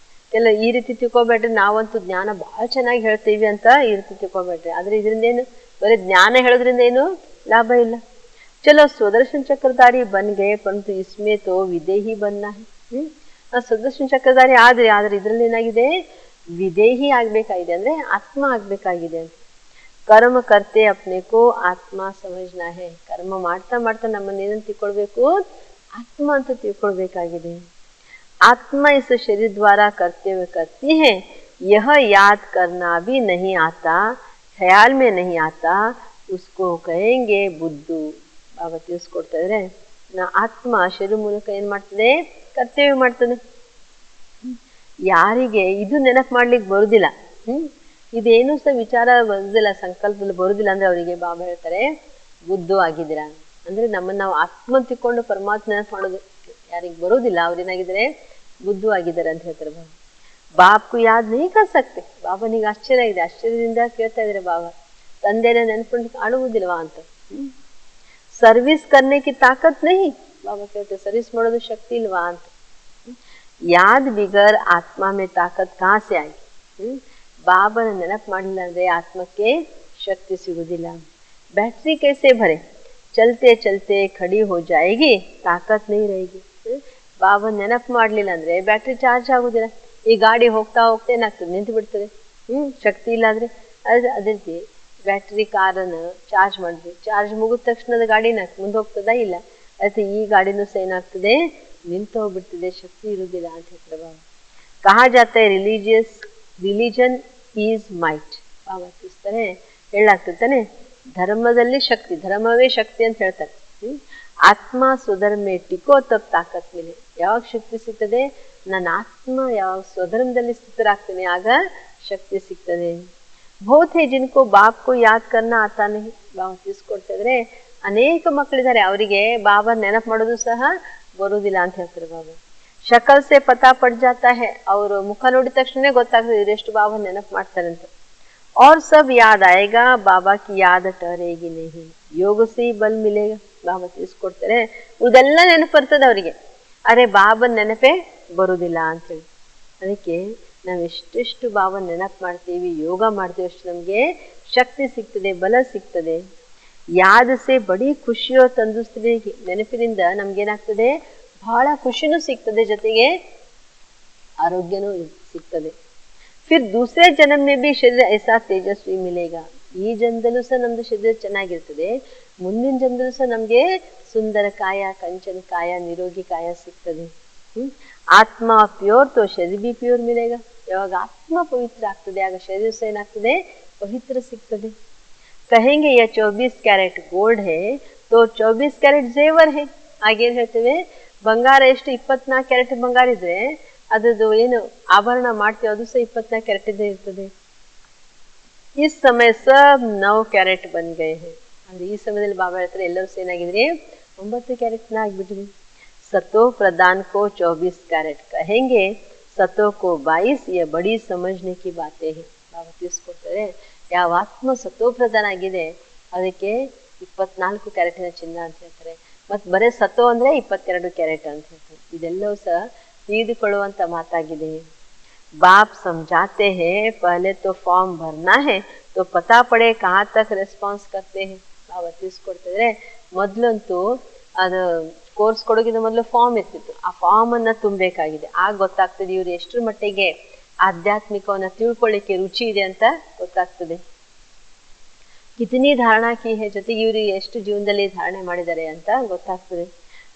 ಎಲ್ಲ ಈ ರೀತಿ ತಿಳ್ಕೊಬೇಡ್ರಿ, ನಾವಂತೂ ಜ್ಞಾನ ಬಹಳ ಚೆನ್ನಾಗಿ ಹೇಳ್ತೀವಿ ಅಂತ ಈ ರೀತಿ ತಿಳ್ಕೊಬೇಡ್ರಿ, ಆದ್ರೆ ಇದರಿಂದ ಏನು, ಬರೀ ಜ್ಞಾನ ಹೇಳೋದ್ರಿಂದ ಏನು ಲಾಭ ಇಲ್ಲ. ಚಲೋ ಸುದರ್ಶನ್ ಚಕ್ರಧಾರಿ ಬನ್ ಗೇ ಪರಂತು ಇಸ್ಮೇ ತೋ ವಿದೇಹಿ ಬನ್ನ ಹೈ. ಸುದರ್ಶನ್ ಚಕ್ರಧಾರಿ ಆದ್ರೆ ಇದ್ರಲ್ಲಿ ಏನಾಗಿದೆ, ವಿದೇಹಿ ಆಗ್ಬೇಕಾಗಿದೆ, ಅಂದ್ರೆ ಆತ್ಮ ಆಗ್ಬೇಕಾಗಿದೆ ಅಂತ. ಕರ್ಮ ಕರ್ತೆ ಅಪ್ನೆ ಕೋ ಆತ್ಮ ಸಮಜ್ನಾ ಹೈ. ಕರ್ಮ ಮಾಡ್ತಾ ಮಾಡ್ತಾ ನಮ್ಮನ್ನ ಏನಂತ ತಿಳ್ಕೊಳ್ಬೇಕು, ಆತ್ಮ ಅಂತ ತಿಳ್ಕೊಳ್ಬೇಕಾಗಿದೆ. आत्मा इस शरीर द्वारा कर्तव्य करती है, यह याद करना भी नहीं आता, ख्याल में नहीं आता, उसको कहेंगे बुद्धू. ಬಾಬಾ ತಿಳಿಸ್ಕೊಡ್ತಾ ಇದ್ರೆ, ಆತ್ಮ ಶರೀರ ಮೂಲಕ ಏನ್ ಮಾಡ್ತದೆ, ಕರ್ತವ್ಯ ಮಾಡ್ತದೆ. ಯಾರಿಗೆ ಇದು ನೆನಪು ಮಾಡ್ಲಿಕ್ಕೆ ಬರುದಿಲ್ಲ, ಇದೇನು ಸಹ ವಿಚಾರ ಬರುದಿಲ್ಲ, ಸಂಕಲ್ಪದಲ್ಲಿ ಬರುದಿಲ್ಲ ಅಂದ್ರೆ ಅವರಿಗೆ ಬಾಬಾ ಹೇಳ್ತಾರೆ ಬುದ್ಧು ಆಗಿದ್ದೀರಾ. ಅಂದ್ರೆ ನಮ್ಮನ್ನ ನಾವು ಆತ್ಮ ತಿಳ್ಕೊಂಡು ಪರಮಾತ್ಮ ನೆನಪು ಮಾಡೋದು ಯಾರಿಗೆ ಬರೋದಿಲ್ಲ ಅವ್ರೇನಾಗಿದ್ದಾರೆ, ಬುದ್ಧು ಆಗಿದ್ದಾರೆ ಅಂತ ಹೇಳ್ತಾರೆ ಬಾಬಾ. ಬಾಪ್ಕು ಯಾದ್ ನೀ ಕರ್ ಸಕ್ತೆ. ಬಾಬನಿಗೆ ಆಶ್ಚರ್ಯ ಇದೆ, ಆಶ್ಚರ್ಯದಿಂದ ಕೇಳ್ತಾ ಇದ್ರೆ ಬಾಬಾ, ತಂದೆನ ನೆನ್ಕೊಂಡು ಆಡುವುದಿಲ್ವಾ ಅಂತ. ಸರ್ವಿಸ್ ಕರ್ನೆಕಿ ತಾಕತ್ ನಹಿ. ಬಾಬಾ ಕೇಳ್ತಾರೆ, ಸರ್ವಿಸ್ ಮಾಡೋದು ಶಕ್ತಿ ಇಲ್ವಾ ಅಂತ. ಯಾದ್ ಬಿಗರ್ ಆತ್ಮ ಮೇ ತಾಕತ್ ಕಾಸೆ ಆಗಿ. ಬಾಬನ ನೆನಪು ಮಾಡಲಿಲ್ಲ ಅಂದ್ರೆ ಆತ್ಮಕ್ಕೆ ಶಕ್ತಿ ಸಿಗುದಿಲ್ಲ. ಬ್ಯಾಟ್ರಿ ಕೈಸೆ ಭರೆ, ಚಲ್ತೆ ಚಲ್ತೆ ಖಡಿ ಹೋ ಜಾಯೇಗಿ, ತಾಕತ್ ನಹಿ रहेगी. ಬಾಬಾ ನೆನಪು ಮಾಡ್ಲಿಲ್ಲ ಅಂದ್ರೆ ಬ್ಯಾಟ್ರಿ ಚಾರ್ಜ್ ಆಗುದಿಲ್ಲ. ಈ ಗಾಡಿ ಹೋಗ್ತಾ ಹೋಗ್ತಾ ಏನಾಗ್ತದೆ, ನಿಂತು ಬಿಡ್ತದೆ, ಶಕ್ತಿ ಇಲ್ಲ ಅಂದ್ರೆ. ಅದೇ ರೀತಿ ಬ್ಯಾಟ್ರಿ ಕಾರನ್ನು ಚಾರ್ಜ್ ಮಾಡಿದ್ವಿ, ಚಾರ್ಜ್ ಮುಗಿದ ತಕ್ಷಣದ ಗಾಡಿನ ಮುಂದೆ ಹೋಗ್ತದಾ, ಇಲ್ಲ. ಅದೇ ಈ ಗಾಡಿನೂ ಸಹ ಏನಾಗ್ತದೆ, ನಿಂತು ಹೋಗ್ಬಿಡ್ತದೆ, ಶಕ್ತಿ ಇರುವುದಿಲ್ಲ ಅಂತ ಹೇಳ್ತಾರೆ ಬಾಬಾ. ಕಹಾ ಜಾತ ರಿಲಿಜನ್ ಈಸ್ ಮೈಟ್. ಬಾಬಾ ತಿಳಿಸ್ತಾರೆ, ಹೇಳಾಗ್ತಾನೆ ಧರ್ಮದಲ್ಲಿ ಶಕ್ತಿ, ಧರ್ಮವೇ ಶಕ್ತಿ ಅಂತ ಹೇಳ್ತಾರೆ. ಆತ್ಮ ಸ್ವಧರ್ಮೇ ಟಿಕೋ ತಬ್ ತಾಕತ್ ಮೇಲೆ. ಯಾವಾಗ ಶಕ್ತಿ ಸಿಗ್ತದೆ, ನನ್ನ ಆತ್ಮ ಯಾವಾಗ ಸ್ವಧರ್ಮದಲ್ಲಿ ಸ್ಥಿತರಾಗ್ತೇನೆ ಆಗ ಶಕ್ತಿ ಸಿಗ್ತದೆ. ಬಹುತ್ ಹೇ ಜಿನ್ಕೋ ಬಾಪ್ ಕೋ ಯಾದ್ ಕರ್ನಾ ಆತಾ ನಹಿ. ಬಾಬಾ ತಿಳಿಸ್ಕೊಡ್ತಾ ಇದ್ರೆ, ಅನೇಕ ಮಕ್ಕಳಿದ್ದಾರೆ ಅವರಿಗೆ ಬಾಬಾ ನೆನಪು ಮಾಡೋದು ಸಹ ಬರುವುದಿಲ್ಲ ಅಂತ ಹೇಳ್ತಾರೆ ಬಾಬಾ. ಶಕಲ್ ಸೆ ಪತಾ ಪಡ್ ಜಾತಾ ಹೈ. ಅವರು ಮುಖ ನೋಡಿದ ತಕ್ಷಣ ಗೊತ್ತಾಗ್ತದೆ ಇವರೆಷ್ಟು ಬಾಬಾ ನೆನಪು ಮಾಡ್ತಾರೆ ಅಂತ. और सब याद आएगा, बाबा की याद ठहरेगी नहीं, योग से ही बल मिलेगा. ಬಾಬಾ ತಿಳಿಸ್ಕೊಡ್ತಾರೆ, ಇದೆಲ್ಲ ನೆನಪು ಬರ್ತದೆ ಅವರಿಗೆ, ಅರೆ ಬಾಬನ ನೆನಪೇ ಬರುದಿಲ್ಲ ಅಂತೇಳಿ. ಅದಕ್ಕೆ ನಾವು ಎಷ್ಟೆಷ್ಟು ಬಾಬನ ನೆನಪು ಮಾಡ್ತೀವಿ, ಯೋಗ ಮಾಡ್ತೀವಿ, ಅಷ್ಟು ನಮ್ಗೆ ಶಕ್ತಿ ಸಿಗ್ತದೆ, ಬಲ ಸಿಗ್ತದೆ. ಯಾದಸೆ ಬಡಿ ಖುಷಿಯೋ ತಂದುಸ್ತಿದೆ. ನೆನಪಿನಿಂದ ನಮ್ಗೇನಾಗ್ತದೆ, ಬಹಳ ಖುಷಿನೂ ಸಿಗ್ತದೆ, ಜೊತೆಗೆ ಆರೋಗ್ಯನೂ ಸಿಗ್ತದೆ. ಫಿರ್ ದೂಸರೆ ಜನ್ಮ ಮೇ ಭಿ ಶರೀರ ಐಸಾ ತೇಜಸ್ವಿ ಮಿಲೇಗಾ. ಈ ಜನ್ಮದಲ್ಲೂ ಸಹ ನಮ್ದು ಶರೀರ ಚೆನ್ನಾಗಿರ್ತದೆ, ಮುಂದಿನ ಜನ್ಮದಲ್ಲೂ ಸಹ ನಮ್ಗೆ ಸುಂದರ ಕಾಯ, ಕಂಚನ ಕಾಯ, ನಿರೋಗಿ ಕಾಯ ಸಿಗ್ತದೆ. ಆತ್ಮ ಪ್ಯೂರ್ ತೋ ಶರೀರ ಭಿ ಪ್ಯೂರ್ ಮಿಲೇಗಾ. ಯಾವಾಗ ಆತ್ಮ ಪವಿತ್ರ ಆಗ್ತದೆ ಆಗ ಶರೀರ ಸಹ ಏನಾಗ್ತದೆ, ಪವಿತ್ರ ಸಿಗ್ತದೆ. ಕಹೆಂಗೆ ಯಾ 24 ಕ್ಯಾರೆಟ್ ಗೋಲ್ಡ್ ಹೇ ತೋ 24 ಕ್ಯಾರೆಟ್ ಜೇವರ್ ಹೇ. ಹಾಗೇನ್ ಹೇಳ್ತೇವೆ, ಬಂಗಾರ ಎಷ್ಟು 24 ಕ್ಯಾರೆಟ್ ಬಂಗಾರ ಇದ್ರೆ ಅದರದ್ದು ಏನು ಆಭರಣ ಮಾಡ್ತೀವಿ ಅದು ಸಹ 24 ಕ್ಯಾರೆಟ್ ಇರ್ತದೆ. ಈ ಸಮಯ ಸಬ್ 9 ಕ್ಯಾರೆಟ್ ಬನ್ ಗಯೆ ಹೈ. ಅಂದ್ರೆ ಈ ಸಮಯದಲ್ಲಿ ಬಾಬಾ ಹೇಳ್ತಾರೆ ಎಲ್ಲರೂ ಏನಾಗಿದ್ರಿ 9 ಕ್ಯಾರೆಟ್ನ ಆಗ್ಬಿಟ್ರಿ. सतो प्रदान को 24 कैरेट कहेंगे, सतो को 22 ये बड़ी समझने की बातें है. ಬಾಬಾ ತಿಳಿಸ್ಕೊಡ್ತಾರೆ ಯಾವ ಆತ್ಮ ಸತೋ ಪ್ರಧಾನ ಆಗಿದೆ ಅದಕ್ಕೆ 24 ಕ್ಯಾರೆಟಿನ ಚಿನ್ನ ಅಂತ ಹೇಳ್ತಾರೆ. ಮತ್ತು ಬರೇ ಸತೋ ಅಂದ್ರೆ 22 ಕ್ಯಾರೆಟ್ ಅಂತ ಹೇಳ್ತಾರೆ. ಇದೆಲ್ಲವೂ ಸಹ ತಿಳಿದುಕೊಳ್ಳುವಂತ ಮಾತಾಗಿದೆ. बाप समझाते हैं पहले तो फॉर्म भरना है तो पता पड़े कहाँ तक ರೆಸ್ಪಾನ್ಸ್ करते हैं. ಬಾಬಾ ತಿಳಿಸ್ಕೊಡ್ತಿದ್ರೆ ಮೊದಲಂತೂ ಅದು ಕೋರ್ಸ್ ಕೊಡೋಕ್ಕಿಂತ ಮೊದಲು ಫಾರ್ಮ್ ಇರ್ತಿತ್ತು. ಆ ಫಾರ್ಮ್ ಅನ್ನ ತುಂಬಬೇಕಾಗಿದೆ. ಆಗ ಗೊತ್ತಾಗ್ತದೆ ಇವ್ರು ಎಷ್ಟರ ಮಟ್ಟಿಗೆ ಆಧ್ಯಾತ್ಮಿಕವನ್ನ ತಿಳ್ಕೊಳ್ಳಿಕ್ಕೆ ರುಚಿ ಇದೆ ಅಂತ ಗೊತ್ತಾಗ್ತದೆ. ಕಿತನಿ ಧಾರಣಾ ಕಿ ಹೈ, ಜೊತೆಗೆ ಇವರು ಎಷ್ಟು ಜೀವನದಲ್ಲಿ ಧಾರಣೆ ಮಾಡಿದ್ದಾರೆ ಅಂತ ಗೊತ್ತಾಗ್ತದೆ.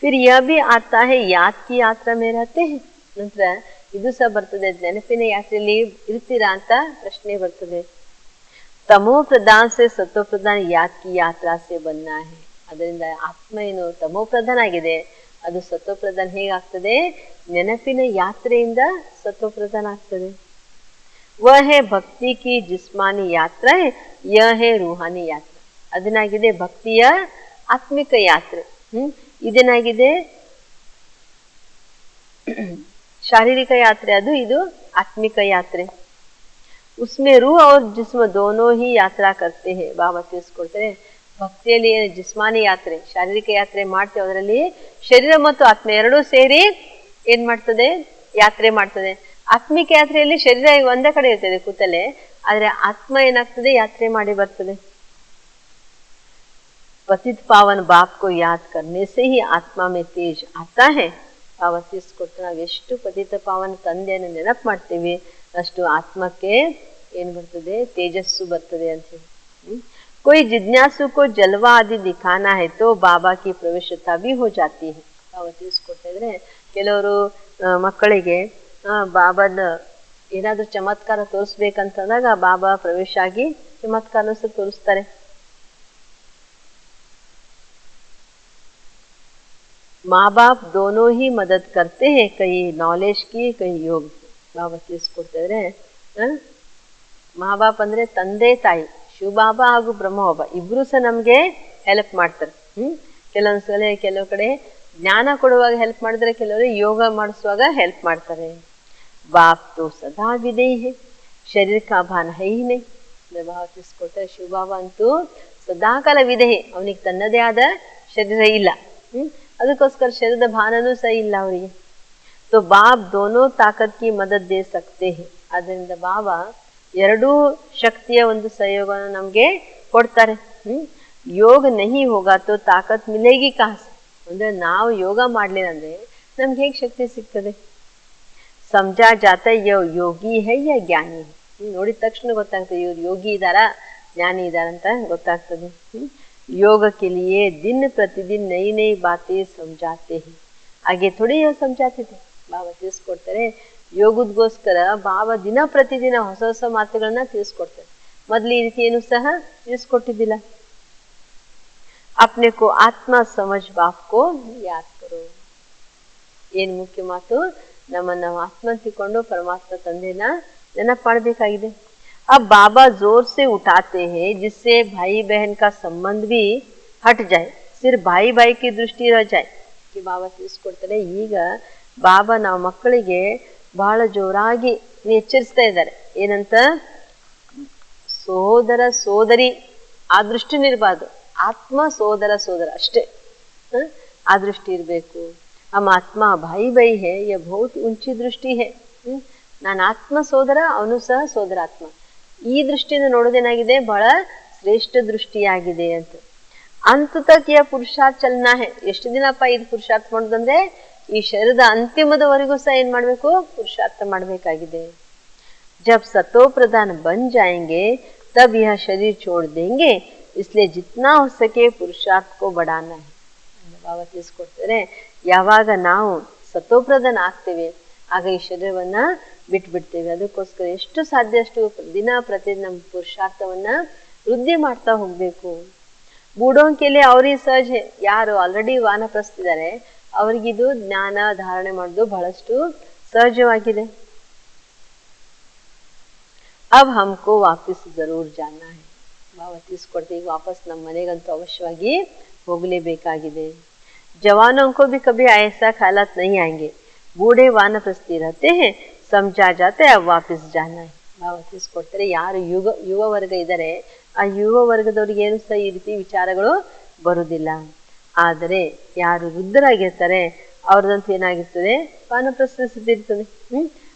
ಫಿರ್ ಯಹ ಭಿ ಆತಾ ಹೈ ಯಾದ್ ಕಿ ಯಾತ್ರಾ ಮೇ ರಹತೆ ಹೈ. ನಂತರ ಇದು ಸಹ ಬರ್ತದೆ, ನೆನಪಿನ ಯಾತ್ರೆಯಲ್ಲಿ ಇರ್ತೀರಾ ಅಂತ ಪ್ರಶ್ನೆ ಬರ್ತದೆ. ತಮೋ ಪ್ರಧಾನ ಸೆ ಸತೋ ಪ್ರಧಾನ ಯಾದ್ ಕಿ ಯಾತ್ರಾ ಸೆ ಬನ್ನ ಹೈ. ಅದರಿಂದ ಆತ್ಮ ಏನು ತಮೋ ಪ್ರಧಾನ ಆಗಿದೆ ಅದು ಸತೋ ಪ್ರಧಾನ ಹೇಗಾಗ್ತದೆ, ನೆನಪಿನ ಯಾತ್ರೆಯಿಂದ ಸತೋ ಪ್ರಧಾನ ಆಗ್ತದೆ. ವಹ ಹೇ ಭಕ್ತಿ ಕಿ ಜಿಸ್ಮಾನಿ ಯಾತ್ರಾ, ಯಹ ಹೇ ರೂಹಾನಿ ಯಾತ್ರಾ. ಅದನ್ನಾಗಿದೆ ಭಕ್ತಿಯ ಆತ್ಮಿಕ ಯಾತ್ರೆ. ಇದೇನಾಗಿದೆ ಶಾರೀರಿಕ ಯಾತ್ರೆ, ಅದು ಇದು ಆತ್ಮಿಕ ಯಾತ್ರೆ. ಉಸ್ಮೆ ರೂಹ್ ಔರ್ ಜಿಸ್ಮ ದೋನೋ ಹಿ ಯಾತ್ರಾ ಕರ್ತೆ ಹೇ. ಬಾಬಾ ತಿಳಿಸ್ಕೊಡ್ತಾರೆ ಭಕ್ತಿಯಲ್ಲಿ ಜಿಸ್ಮಾನಿ ಯಾತ್ರೆ ಶಾರೀರಿಕ ಯಾತ್ರೆ ಮಾಡ್ತೇವೆ, ಅದರಲ್ಲಿ ಶರೀರ ಮತ್ತು ಆತ್ಮ ಎರಡೂ ಸೇರಿ ಏನ್ ಮಾಡ್ತದೆ, ಯಾತ್ರೆ ಮಾಡ್ತದೆ. ಆತ್ಮಿಕ ಯಾತ್ರೆಯಲ್ಲಿ ಶರೀರ ಒಂದೇ ಕಡೆ ಇರ್ತದೆ ಕೂತಲೆ, ಆದ್ರೆ ಆತ್ಮ ಏನಾಗ್ತದೆ ಯಾತ್ರೆ ಮಾಡಿ ಬರ್ತದೆ. ಪತಿತ್ ಪಾವನ್ ಬಾಪ್ ಕೋ ಯಾದ್ ಕರ್ನೆ ಸೆ ಹಿ ಆತ್ಮ ಮೇ ತೇಜ್ ಆತಾ ಹೈ. ಬಾಬಾ ತಿಳಿಸ್ಕೊಡ್ತಾರೆ ನಾವು ಎಷ್ಟು ಪತಿತ ಪಾವನ ತಂದೆಯನ್ನು ನೆನಪು ಮಾಡ್ತೀವಿ ಅಷ್ಟು ಆತ್ಮಕ್ಕೆ ಏನ್ ಬರ್ತದೆ, ತೇಜಸ್ಸು ಬರ್ತದೆ ಅಂತ ಹೇಳಿ. कोई जिज्ञासु को जलवा आदि दिखाना है तो बाबा की प्रवेशता भी हो जाती है. ಬಾಬಾ ತಿಳಿಸ್ಕೊಡ್ತಾ ಇದ್ರೆ ಕೆಲವರು ಮಕ್ಕಳಿಗೆ ಬಾಬಾದ ಏನಾದ್ರೂ ಚಮತ್ಕಾರ ತೋರಿಸ್ಬೇಕಂತಂದಾಗ ಬಾಬಾ ಪ್ರವೇಶ ಆಗಿ ಚಮತ್ಕಾರ ಸಹ ತೋರಿಸ್ತಾರೆ. माँ बाप दोनों ही मदद करते हैं, कहीं नॉलेज की कहीं योग. ಬಾಬಾ ತಿಳಿಸ್ಕೊಡ್ತಾ ಇದ್ರೆ ಮಾ ಬಾಪ್ ಅಂದ್ರೆ ತಂದೆ ತಾಯಿ, ಶಿವಬಾಬಾ ಹಾಗೂ ಬ್ರಹ್ಮಬಾಬಾ ಇಬ್ರು ಸಹ ನಮ್ಗೆ ಹೆಲ್ಪ್ ಮಾಡ್ತಾರೆ. ಕೆಲವೊಂದ್ಸಲ ಕೆಲವು ಕಡೆ ಜ್ಞಾನ ಕೊಡುವಾಗ ಹೆಲ್ಪ್ ಮಾಡಿದ್ರೆ, ಕೆಲವರು ಯೋಗ ಮಾಡಿಸುವಾಗ ಹೆಲ್ಪ್ ಮಾಡ್ತಾರೆ. ಬಾಪ್ ತೋ ಸದಾ ವಿದೇಹಿ ಹೈ, ಶರೀರ ಕಾ ಭಾನ ಹೈ ಹಿ ನಹೀ. ಬಾಬಾ ತಿಳಿಸ್ಕೊಡ್ತಾರೆ ಶಿವಬಾಬಾ ಅಂತೂ ಸದಾಕಾಲ ವಿದೇಹಿ, ಅವನಿಗೆ ತನ್ನದೇ ಆದ ಶರೀರ ಇಲ್ಲ, ಅದಕ್ಕೋಸ್ಕರ ಶರೀರದ ಭಾನನೂ ಸಹ ಇಲ್ಲ ಅವರಿಗೆ. ತೋ ಬಾಪ್ ದೋನೋ ತಾಕತ್ ಕಿ ಮದದ್ ದೇ ಸಕ್ತೆ ಹೈ. ಅದರಿಂದ ಬಾಬಾ ಎರಡೂ ಶಕ್ತಿಯ ಒಂದು ಸಹಯೋಗವನ್ನು ನಮ್ಗೆ ಕೊಡ್ತಾರೆ. ಯೋಗ ನಹಿ ಹೋಗಾ ತೋ ತಾಕತ್ ಮಿಲೇಗಿ ಕಹಾಂ ಸೆ. ಅಂದ್ರೆ ನಾವು ಯೋಗ ಮಾಡ್ಲಿಲ್ಲ ಅಂದ್ರೆ ನಮ್ಗೆ ಹೇಗೆ ಶಕ್ತಿ ಸಿಗ್ತದೆ. ಸಮಜಾ ಜಾತ ಯೋಗಿ ಹೈ ಯಾ ಜ್ಞಾನಿ ಹೈ. ನೋಡಿದ ತಕ್ಷಣ ಗೊತ್ತಾಗ್ತದೆ ಇವ್ರು ಯೋಗಿ ಇದಾರ ಜ್ಞಾನಿ ಇದಾರಂತ ಗೊತ್ತಾಗ್ತದೆ. ಯೋಗ ಕೆ ಲಿಯೇ ದಿನ ಪ್ರತಿದಿನ ನೈ ನೈ ಬಾತೆ ಸಮಜಾತೆ ಹೈ. ಹಾಗೆ ಥೋಡಿ ಸಮಜಾತೆ थे. ಬಾಬಾ ತಿಳಿಸ್ಕೊಡ್ತಾರೆ ಯೋಗದಗೋಸ್ಕರ ಬಾಬಾ ದಿನ ಪ್ರತಿದಿನ ಹೊಸ ಹೊಸ ಮಾತುಗಳನ್ನ ತಿಳಿಸ್ಕೊಡ್ತಾರೆ. ಮೊದ್ಲು ಈ ರೀತಿ ಏನು ಸಹ ತಿಳಿಸ್ಕೊಟ್ಟಿದ್ದಿಲ್ಲ. ಅಪ್ನೆ ಕೋ ಆತ್ಮ ಸಮಜ್ ಬಾಪ್ ಕೋ ಯಾದ್ ಕರೋ. ಏನ್ ಮುಖ್ಯ ಮಾತು, ನಮ್ಮನ್ನ ಆತ್ಮ ತಿಳ್ಕೊಂಡು ಪರಮಾತ್ಮ ತಂದೆನ ನೆನಪು ಮಾಡಬೇಕಾಗಿದೆ. अब बाबा जोर से उठाते हैं जिससे भाई बहन का संबंध भी हट जाए, सिर्फ भाई भाई की दृष्टि रह जाए. ಬಾಬಾ ತಿಳಿಸ್ಕೊಡ್ತಾರೆ ಈಗ ಬಾಬಾ ನಾವು ಮಕ್ಕಳಿಗೆ ಬಹಳ ಜೋರಾಗಿ ಎಚ್ಚರಿಸ್ತಾ ಇದ್ದಾರೆ. ಏನಂತ, ಸೋದರ ಸೋದರಿ ಆ ದೃಷ್ಟಿನೂ ಇರಬಾರ್ದು, ಆತ್ಮ ಸೋದರ ಸೋದರ ಅಷ್ಟೇ ಆ ದೃಷ್ಟಿ ಇರಬೇಕು. हम आत्मा भाई भाई है ये बहुत ऊंची दृष्टि है. ನಾನು ಆತ್ಮ ಸೋದರ, ಅವನು ಸಹ ಸೋದರಾತ್ಮ. ಈ ದೃಷ್ಟಿಯಿಂದ ನೋಡೋದೇನಾಗಿದೆ, ಬಹಳ ಶ್ರೇಷ್ಠ ದೃಷ್ಟಿಯಾಗಿದೆ ಅಂತ. ಅಂತ ತಕ್ ಯ ಪುರುಷಾರ್ಥ ಚಲನಾ ಹೈ. ಎಷ್ಟು ದಿನಪ್ಪ ಇದು ಪುರುಷಾರ್ಥ ಮಾಡೋದಂದ್ರೆ ಈ ಶರೀರದ ಅಂತಿಮದವರೆಗೂ ಸಹ ಏನ್ ಮಾಡ್ಬೇಕು, ಪುರುಷಾರ್ಥ ಮಾಡ್ಬೇಕಾಗಿದೆ. जब सतो प्रधान बन जाएंगे तब यह शरीर छोड़ देंगे, इसलिए जितना हो सके पुरुषार्थ को बढ़ाना है. ಬಾಬಾ ತಿಳಿಸ್ಕೊಡ್ತಾರೆ ಯಾವಾಗ ನಾವು ಸತೋಪ್ರಧಾನ ಆಗ್ತೇವೆ ಆಗ ಈ ಶರೀರವನ್ನ ಬಿಟ್ಬಿಡ್ತೇವೆ. ಅದಕ್ಕೋಸ್ಕರ ಎಷ್ಟು ಸಾಧ್ಯ ಅಷ್ಟು ದಿನ ಪ್ರತಿದಿನ ನಮ್ಮ ಪುರುಷಾರ್ಥವನ್ನ ವೃದ್ಧಿ ಮಾಡ್ತಾ ಹೋಗ್ಬೇಕು. ಬೂಡೋಂಕೆಲೆ ಅವ್ರಿಗೆ ಸಹಜ, ಯಾರು ಆಲ್ರೆಡಿ ವಾನಪ್ರಸ್ತಿದ್ದಾರೆ ಅವ್ರಿಗಿದು ಜ್ಞಾನ ಧಾರಣೆ ಮಾಡೋದು ಬಹಳಷ್ಟು ಸಹಜವಾಗಿದೆ. ಅಬ್ ಹಮ್ಕೋ ವಾಪಸ್ ಜರೂರ್ ಜಾನಾ ಹೈ. ಬಾಬಾ ತಿಳಿಸ್ಕೊಡ್ತೀವಿ, ಈಗ ವಾಪಸ್ ನಮ್ಮ ಮನೆಗಂತೂ ಅವಶ್ಯವಾಗಿ ಹೋಗಲೇಬೇಕಾಗಿದೆ. जवानों को भी कभी ऐसा ख्यालात नहीं आएंगे, बूढ़े वानप्रस्थी रहते हैं, समझा जाते अब वापस जाना है. ಬಾಬಾ ತಿಳಿಸ್ಕೊಡ್ತಾರೆ, ಯಾರು ಯುವ ವರ್ಗ ಇದ್ದಾರೆ ಆ ಯುವ ವರ್ಗದವ್ರಿಗೆ ಏನು ಸಹ ಈ ರೀತಿ ವಿಚಾರಗಳು ಬರುವುದಿಲ್ಲ. ಆದರೆ ಯಾರು ವೃದ್ಧರಾಗಿರ್ತಾರೆ ಅವ್ರದಂತೂ ಏನಾಗಿರ್ತದೆ, ವಾನಪ್ರಸ್ಥ ಸ್ಥಿತಿ ಇರ್ತದೆ.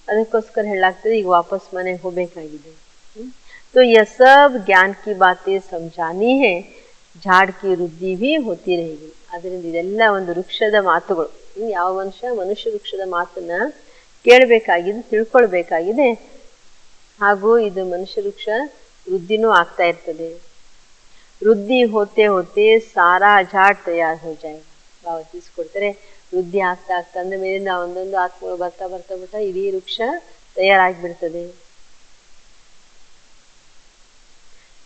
ಅದಕ್ಕೋಸ್ಕರ ಹೇಳಾಗ್ತದೆ ಈಗ ವಾಪಸ್ ಮನೆಗೆ ಹೋಗ್ಬೇಕಾಗಿದೆ. तो यह सब ज्ञान की बातें समझानी है, झाड़ की वृद्धि भी होती रहेगी. ಅದರಿಂದ ಇದೆಲ್ಲ ಒಂದು ವೃಕ್ಷದ ಮಾತುಗಳು. ಯಾವ ಮನುಷ್ಯ ವೃಕ್ಷದ ಮಾತನ್ನ ಕೇಳಬೇಕಾಗಿದೆ, ತಿಳ್ಕೊಳ್ಬೇಕಾಗಿದೆ. ಹಾಗೂ ಇದು ಮನುಷ್ಯ ವೃಕ್ಷ ವೃದ್ಧಿನೂ ಆಗ್ತಾ ಇರ್ತದೆ. ವೃದ್ಧಿ ಹೋತೆ ಹೋತೆ ಸಾರಾ ಝಾಡ್ ತಯಾರು ಹೋ ಜಾಯ್. ಬಾಬಾ ತಿಳಿಸ್ಕೊಡ್ತಾರೆ, ವೃದ್ಧಿ ಆಗ್ತಾ ಆಗ್ತಾ ಅಂದ ಮೇಲಿಂದ ಒಂದೊಂದು ಆತ್ಮಗಳು ಬರ್ತಾ ಬರ್ತಾ ಬರ್ತಾ ಇಡೀ ವೃಕ್ಷ ತಯಾರಾಗ್ಬಿಡ್ತದೆ.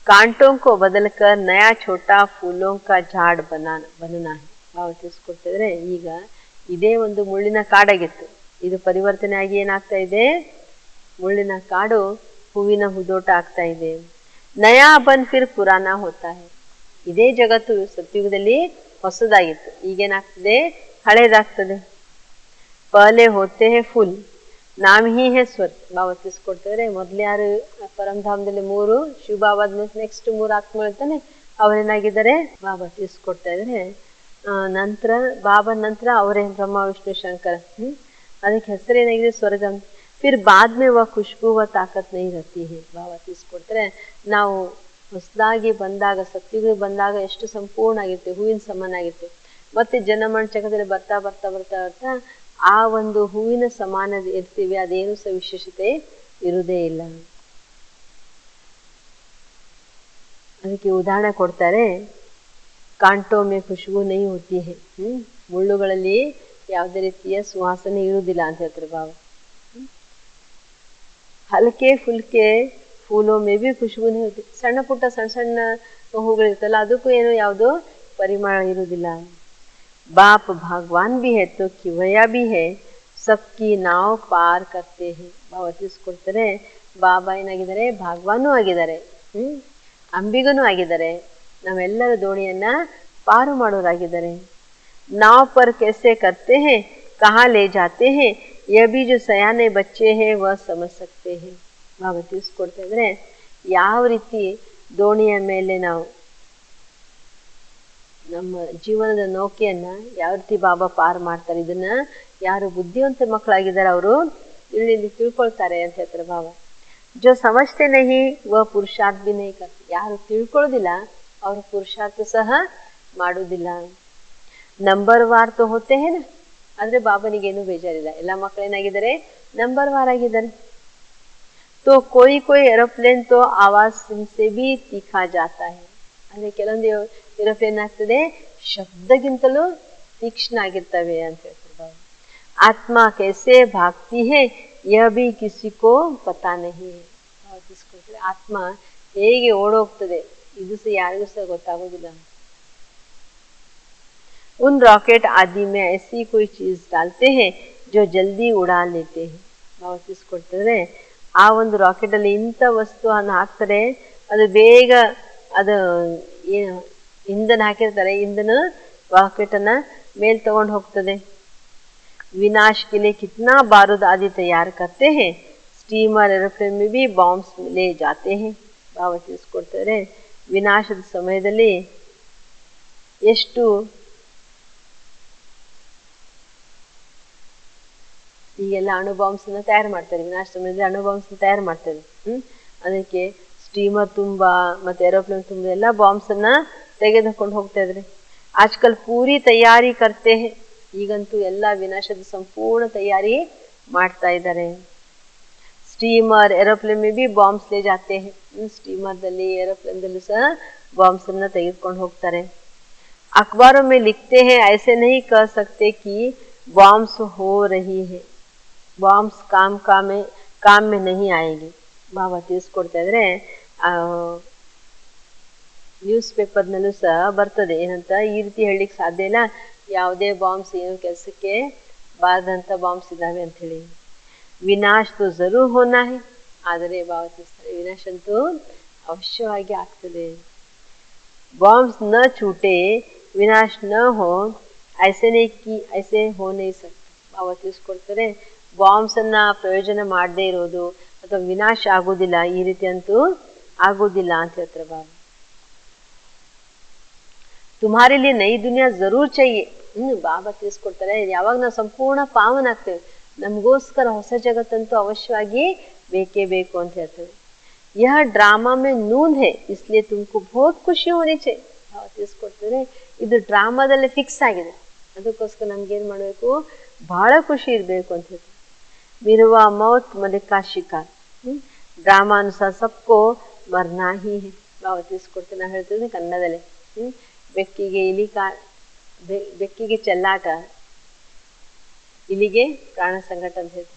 कांटों को बदलकर नया छोटा फूलों का झाड़ बनना है. ಬಾಬಾ ತಿಳಿಸ್ಕೊಡ್ತಿದ್ರೆ, ಈಗ ಇದೇ ಒಂದು ಮುಳ್ಳಿನ ಕಾಡಾಗಿತ್ತು, ಇದು ಪರಿವರ್ತನೆ ಆಗಿ ಏನಾಗ್ತಾ ಇದೆ, ಮುಳ್ಳಿನ ಕಾಡು ಹೂವಿನ ಹುದೋಟ ಆಗ್ತಾ ಇದೆ. ನಯಾ ಬನ್ ಫಿರ್ ಪುರಾಣ ಹೋತಾ ಹೈ. ಇದೇ ಜಗತ್ತು ಸತ್ಯುಗದಲ್ಲಿ ಹೊಸದಾಗಿತ್ತು, ಈಗೇನಾಗ್ತದೆ, ಹಳೇದಾಗ್ತದೆ. ಪಹಲೆ ಹೋತೆ ಹೇ ಫುಲ್, ನಾಮ ಹಿ ಹೇ ಸ್ವರ್ಗ. ಬಾಬಾ ತಿಳಿಸ್ಕೊಡ್ತಿದ್ರೆ, ಮೊದ್ಲು ಯಾರು ಪರಂಧಾಮದಲ್ಲಿ 3 ಶಿವಬಾಬಾದ ನೆಕ್ಸ್ಟ್ 3 ಆತ್ಮಗಳು ಇರ್ತಾನೆ, ಅವರೇನಾಗಿದ್ದಾರೆ, ಬಾಬಾ ತಿಳಿಸ್ಕೊಡ್ತಾ ಇದ್ರೆ, ನಂತರ ಬಾಬಾ ನಂತರ ಅವರೇ ಬ್ರಹ್ಮ ವಿಷ್ಣು ಶಂಕರ. ಅದಕ್ಕೆ ಹೆಸರೇನಾಗಿದೆ, ಸ್ವರ್ಗ. ಫಿರ್ ಬಾದ್ ಮೇ ವ ಖುಷ್ಬು ವ ತಾಕತ್ ನಹೀ ರಹತಿ ಹೈ. ಬಾಬಾ ತಿಳಿಸ್ಕೊಡ್ತಾರೆ, ನಾವು ಹೊಸದಾಗಿ ಬಂದಾಗ, ಸತ್ಯುಗ ಬಂದಾಗ ಎಷ್ಟು ಸಂಪೂರ್ಣ ಆಗಿರ್ತೇವೆ, ಹೂವಿನ ಸಮಾನ ಆಗಿರ್ತೇವೆ. ಮತ್ತೆ ಜನಮರಣ ಚಕ್ರದಲ್ಲಿ ಬರ್ತಾ ಬರ್ತಾ ಬರ್ತಾ ಬರ್ತಾ ಆ ಒಂದು ಹೂವಿನ ಸಮಾನ ಇರ್ತೀವಿ, ಅದೇನು ಸಹ ವಿಶೇಷತೆ ಇರುವುದೇ ಇಲ್ಲ. ಅದಕ್ಕೆ ಉದಾಹರಣೆ ಕೊಡ್ತಾರೆ, ಕಾಂಟೋ ಮೇ ಖುಷ್ಬು ನಹೀ ಹೋತಿ ಹೈ. ಮುಳ್ಳುಗಳಲ್ಲಿ ಯಾವುದೇ ರೀತಿಯ ಸುವಾಸನೆ ಇರುವುದಿಲ್ಲ ಅಂತ ಹೇಳ್ತಾರೆ ಬಾಬಾ. ಹಲ್ಕೆ ಫುಲ್ಕೆ ಫೂಲೋ ಮೇ ಬಿ ಖುಷ್ಬು ನಹೀ ಹೋತಿ. ಸಣ್ಣ ಪುಟ್ಟ ಸಣ್ಣ ಸಣ್ಣ ಹೂಗಳಿರ್ತಲ್ಲ, ಅದಕ್ಕೂ ಏನೋ ಯಾವುದೋ ಪರಿಮಳ ಇರುವುದಿಲ್ಲ. बाप भगवान भी है तो किवया भी है, सबकी नाव पार करते हैं. ಬಾಬಾ ತಿಳಿಸ್ಕೊಡ್ತಾರೆ, ಬಾಬಾ ಏನಾಗಿದ್ದಾರೆ, ಭಗವಾನೂ ಆಗಿದ್ದಾರೆ, ಅಂಬಿಗನೂ ಆಗಿದ್ದಾರೆ, ನಾವೆಲ್ಲರ ದೋಣಿಯನ್ನ ಪಾರು ಮಾಡೋರಾಗಿದ್ದಾರೆ. नाव पर कैसे करते हैं, कहाँ ले जाते हैं, यह भी जो सयाने बच्चे हैं वह समझ सकते हैं. ಬಾಬಾ ತಿಳಿಸ್ಕೊಡ್ತಾ ಇದ್ರೆ, ಯಾವ ರೀತಿ ದೋಣಿಯ ಮೇಲೆ ನಾವು ನಮ್ಮ ಜೀವನದ ನೌಕೆಯನ್ನ ಯಾವ ರೀತಿ ಬಾಬಾ ಪಾರು ಮಾಡ್ತಾರೆ, ಇದನ್ನ ಯಾರು ಬುದ್ಧಿವಂತ ಮಕ್ಕಳಾಗಿದ್ದಾರೆ ಅವರು ಇಲ್ಲಿ ತಿಳ್ಕೊಳ್ತಾರೆ ಅಂತ ಹೇಳ್ತಾರೆ ಬಾಬಾ. ಜೋ ಸಮಜ್ತೆ ನಹಿ ವ ಪುರುಷಾರ್ಥ ಬಿ ನಹಿ ಕರ್ತೆ. ಯಾರು ತಿಳ್ಕೊಳ್ಳೋದಿಲ್ಲ ಅವರು ಪುರುಷಾರ್ಥ ಸಹ ಮಾಡುವುದಿಲ್ಲ. ನಂಬರ್ ವಾರ್ ತೋ ಹೋತೆ ಹೇನ, ಅಂದ್ರೆ ಬಾಬನಿಗೇನು ಬೇಜಾರಿಲ್ಲ, ಎಲ್ಲ ಮಕ್ಕಳೇನಾಗಿದ್ದಾರೆ, ನಂಬರ್ ವಾರ್ ಆಗಿದ್ದಾರೆ. ತೋ ಕೋಯಿ ಕೋಯಿ ಏರೋಪ್ಲೇನ್ ತೋ ಆವಾಜ್ ಸೆ ಬಿ ತೀಖಾ ಜಾತಾ ಹೈ. ಅಂದ್ರೆ ಕೆಲವೊಂದು ಏರೋಪ್ಲೇನ್ ಆಗ್ತದೆ, ಶಬ್ದಗಿಂತಲೂ ತೀಕ್ಷ್ಣ ಆಗಿರ್ತವೆ ಅಂತ ಹೇಳ್ತಾರೆ ಬಾಬಾ. ಆತ್ಮ ಕೈಸೆ ಭಾಗ್ತಿ ಹೇ ಯಹ ಬಿ ಕಿಸಿಕೋ ಪತಾ ನಹಿ ಹೈ. ಆತ್ಮ ಹೇಗೆ ಓಡೋಗ್ತದೆ ಇದು ಸಹ ಯಾರಿಗೂ ಸಹ ಗೊತ್ತಾಗೋದಿಲ್ಲ. उन रॉकेट आदि में ऐसी कोई चीज डालते हैं जो जल्दी उड़ा लेते हैं. ನಾವು ತಿಳಿಸ್ಕೊಡ್ತಿದ್ರೆ, ಆ ಒಂದು ರಾಕೆಟ್ ಅಲ್ಲಿ ಇಂಥ ವಸ್ತುವನ್ನು ಹಾಕ್ತಾರೆ, ಅದು ಬೇಗ ಅದು ಇಂಧನ ಹಾಕಿರ್ತಾರೆ, ಇಂಧನ ರಾಕೆಟ್ ಅನ್ನ ಮೇಲ್ ತಗೊಂಡು ಹೋಗ್ತದೆ. विनाश के लिए कितना बारूद आदि तैयार करते हैं, स्टीमर एरोप्लेन में भी बॉम्ब्स ले जाते हैं. ಬಾಬಾ ತಿಳಿಸ್ಕೊಡ್ತಾರೆ, ವಿನಾಶದ ಸಮಯದಲ್ಲಿ ಎಷ್ಟು ಈಗೆಲ್ಲ ಅಣು ಬಾಂಬ್ಸ್ ತಯಾರು ಮಾಡ್ತಾರೆ, ವಿನಾಶ ಸಮಯದಲ್ಲಿ ಅಣು ಬಾಂಬ್ಸ್ ತಯಾರು ಮಾಡ್ತಾರೆ. ಅದಕ್ಕೆ ಸ್ಟೀಮರ್ ತುಂಬಾ ಮತ್ತೆ ಏರೋಪ್ಲೇನ್ ತುಂಬಾ ಎಲ್ಲ ಬಾಂಬ್ಸ್ ಅನ್ನ ತೆಗೆದುಕೊಂಡು ಹೋಗ್ತಾ ಇದ್ರೆ. ಆಜ್ಕಲ್ ಪೂರಿ ತಯಾರಿ ಕರ್ತೆ ಹೇ. ಈಗಂತೂ ಎಲ್ಲ ವಿನಾಶದ ಸಂಪೂರ್ಣ ತಯಾರಿ ಮಾಡ್ತಾ ಇದ್ದಾರೆ. Steamer aeroplane may be bombs ಲೇ ಜಾತೆ ಹೇ. ಸ್ಟೀಮರ್ದಲ್ಲಿ ಏರೋಪ್ಲೇನ್ದಲ್ಲೂ ಸಹ ಬಾಂಬ್ಸ್ ಅನ್ನ ತೆಗೆದುಕೊಂಡು ಹೋಗ್ತಾರೆ. ಅಖಬಾರೋ ಮೇ ಲಿಖತೆ ಹೇ ಐಸೆ ನಹಿ ಕಹ ಸಕ್ತೆ ಕಿ ಬಾಂಬ್ಸ್ ಹೋ ರಹಿ ಹೇ, ಬಾಂಬ್ಸ್ ಕಾಮ್ ಮೇ ನಹಿ ಆಯೇಗಿ. ಬಾಬಾ ತಿಳಿಸ್ಕೊಡ್ತಾ ಇದ್ರೆ, ನ್ಯೂಸ್ ಪೇಪರ್ನಲ್ಲೂ ಸಹ ಬರ್ತದೆ ಏನಂತ, ಈ ರೀತಿ ಹೇಳಲಿಕ್ಕೆ ಸಾಧ್ಯ ಇಲ್ಲ, ಯಾವುದೇ ಬಾಂಬ್ಸ್ ಏನು ಕೆಲಸಕ್ಕೆ ಬಾರದಂತ ಬಾಂಬ್ಸ್ ಇದಾವೆ ಅಂತ ಹೇಳಿ. ವಿನಾಶ तो जरूर होना है ಆದರೆ ಬಾಬಾ ತಿಳಿಸ್ತಾರೆ ವಿನಾಶ ಅಂತೂ ಅವಶ್ಯವಾಗಿ ಆಗ್ತದೆ. बॉम्ब्स न छूटे विनाश न हो ऐसे नहीं कि ऐसे हो नहीं सकते. ಬಾಬಾ ತಿಳಿಸ್ಕೊಡ್ತಾರೆ ಬಾಂಬ್ಸ್ ಅನ್ನ ಪ್ರಯೋಜನ ಮಾಡದೇ ಇರೋದು ಅಥವಾ ವಿನಾಶ ಆಗೋದಿಲ್ಲ, ಈ ರೀತಿ ಅಂತೂ ಆಗೋದಿಲ್ಲ ಅಂತ ಹೇಳ್ತಾರೆ ಬಾಬಾ. तुम्हारे लिए नई दुनिया जरूर चाहिए. ಬಾಬಾ ತಿಳಿಸ್ಕೊಡ್ತಾರೆ ಯಾವಾಗ ನಾವು ಸಂಪೂರ್ಣ ಪಾವನ ಆಗ್ತೇವೆ ನಮಗೋಸ್ಕರ ಹೊಸ ಜಗತ್ತಂತೂ ಅವಶ್ಯವಾಗಿ ಬೇಕೇ ಬೇಕು ಅಂತ ಹೇಳ್ತೇವೆ. यह ड्रामा में नून है इसलिए तुमको बहुत खुशी होनी चाहिए. ಬಾಬಾ ತಿಳಿಸ್ಕೊಡ್ತಾರೆ ಇದು ಡ್ರಾಮಾದಲ್ಲಿ ಫಿಕ್ಸ್ ಆಗಿದೆ, ಅದಕ್ಕೋಸ್ಕರ ನಮ್ಗೆ ಏನ್ ಮಾಡ್ಬೇಕು, ಬಹಳ ಖುಷಿ ಇರ್ಬೇಕು ಅಂತ ಹೇಳ್ತಾರೆ. ಮಿರುವ ಮೌತ್ ಮಲಿಕಾ ಶಿಕಾರ್, ಡ್ರಾಮಾ ಅನುಸಾರ ಸಬ್ಕೋ ಮರ್ನಾ ಹಿ ಹೈ. ಬಾಬಾ ತಿಳಿಸ್ಕೊಡ್ತಾರೆ, ನಾವು ಹೇಳ್ತಿದ್ದೆ ಕನ್ನಡದಲ್ಲಿ, ಬೆಕ್ಕಿಗೆ ಬೆಕ್ಕಿಗೆ ಚೆಲ್ಲಾಟ, ಇಲಿಗೆ ಪ್ರಾಣ ಸಂಕಟ ಅಂತ ಹೇಳ್ತಾರೆ.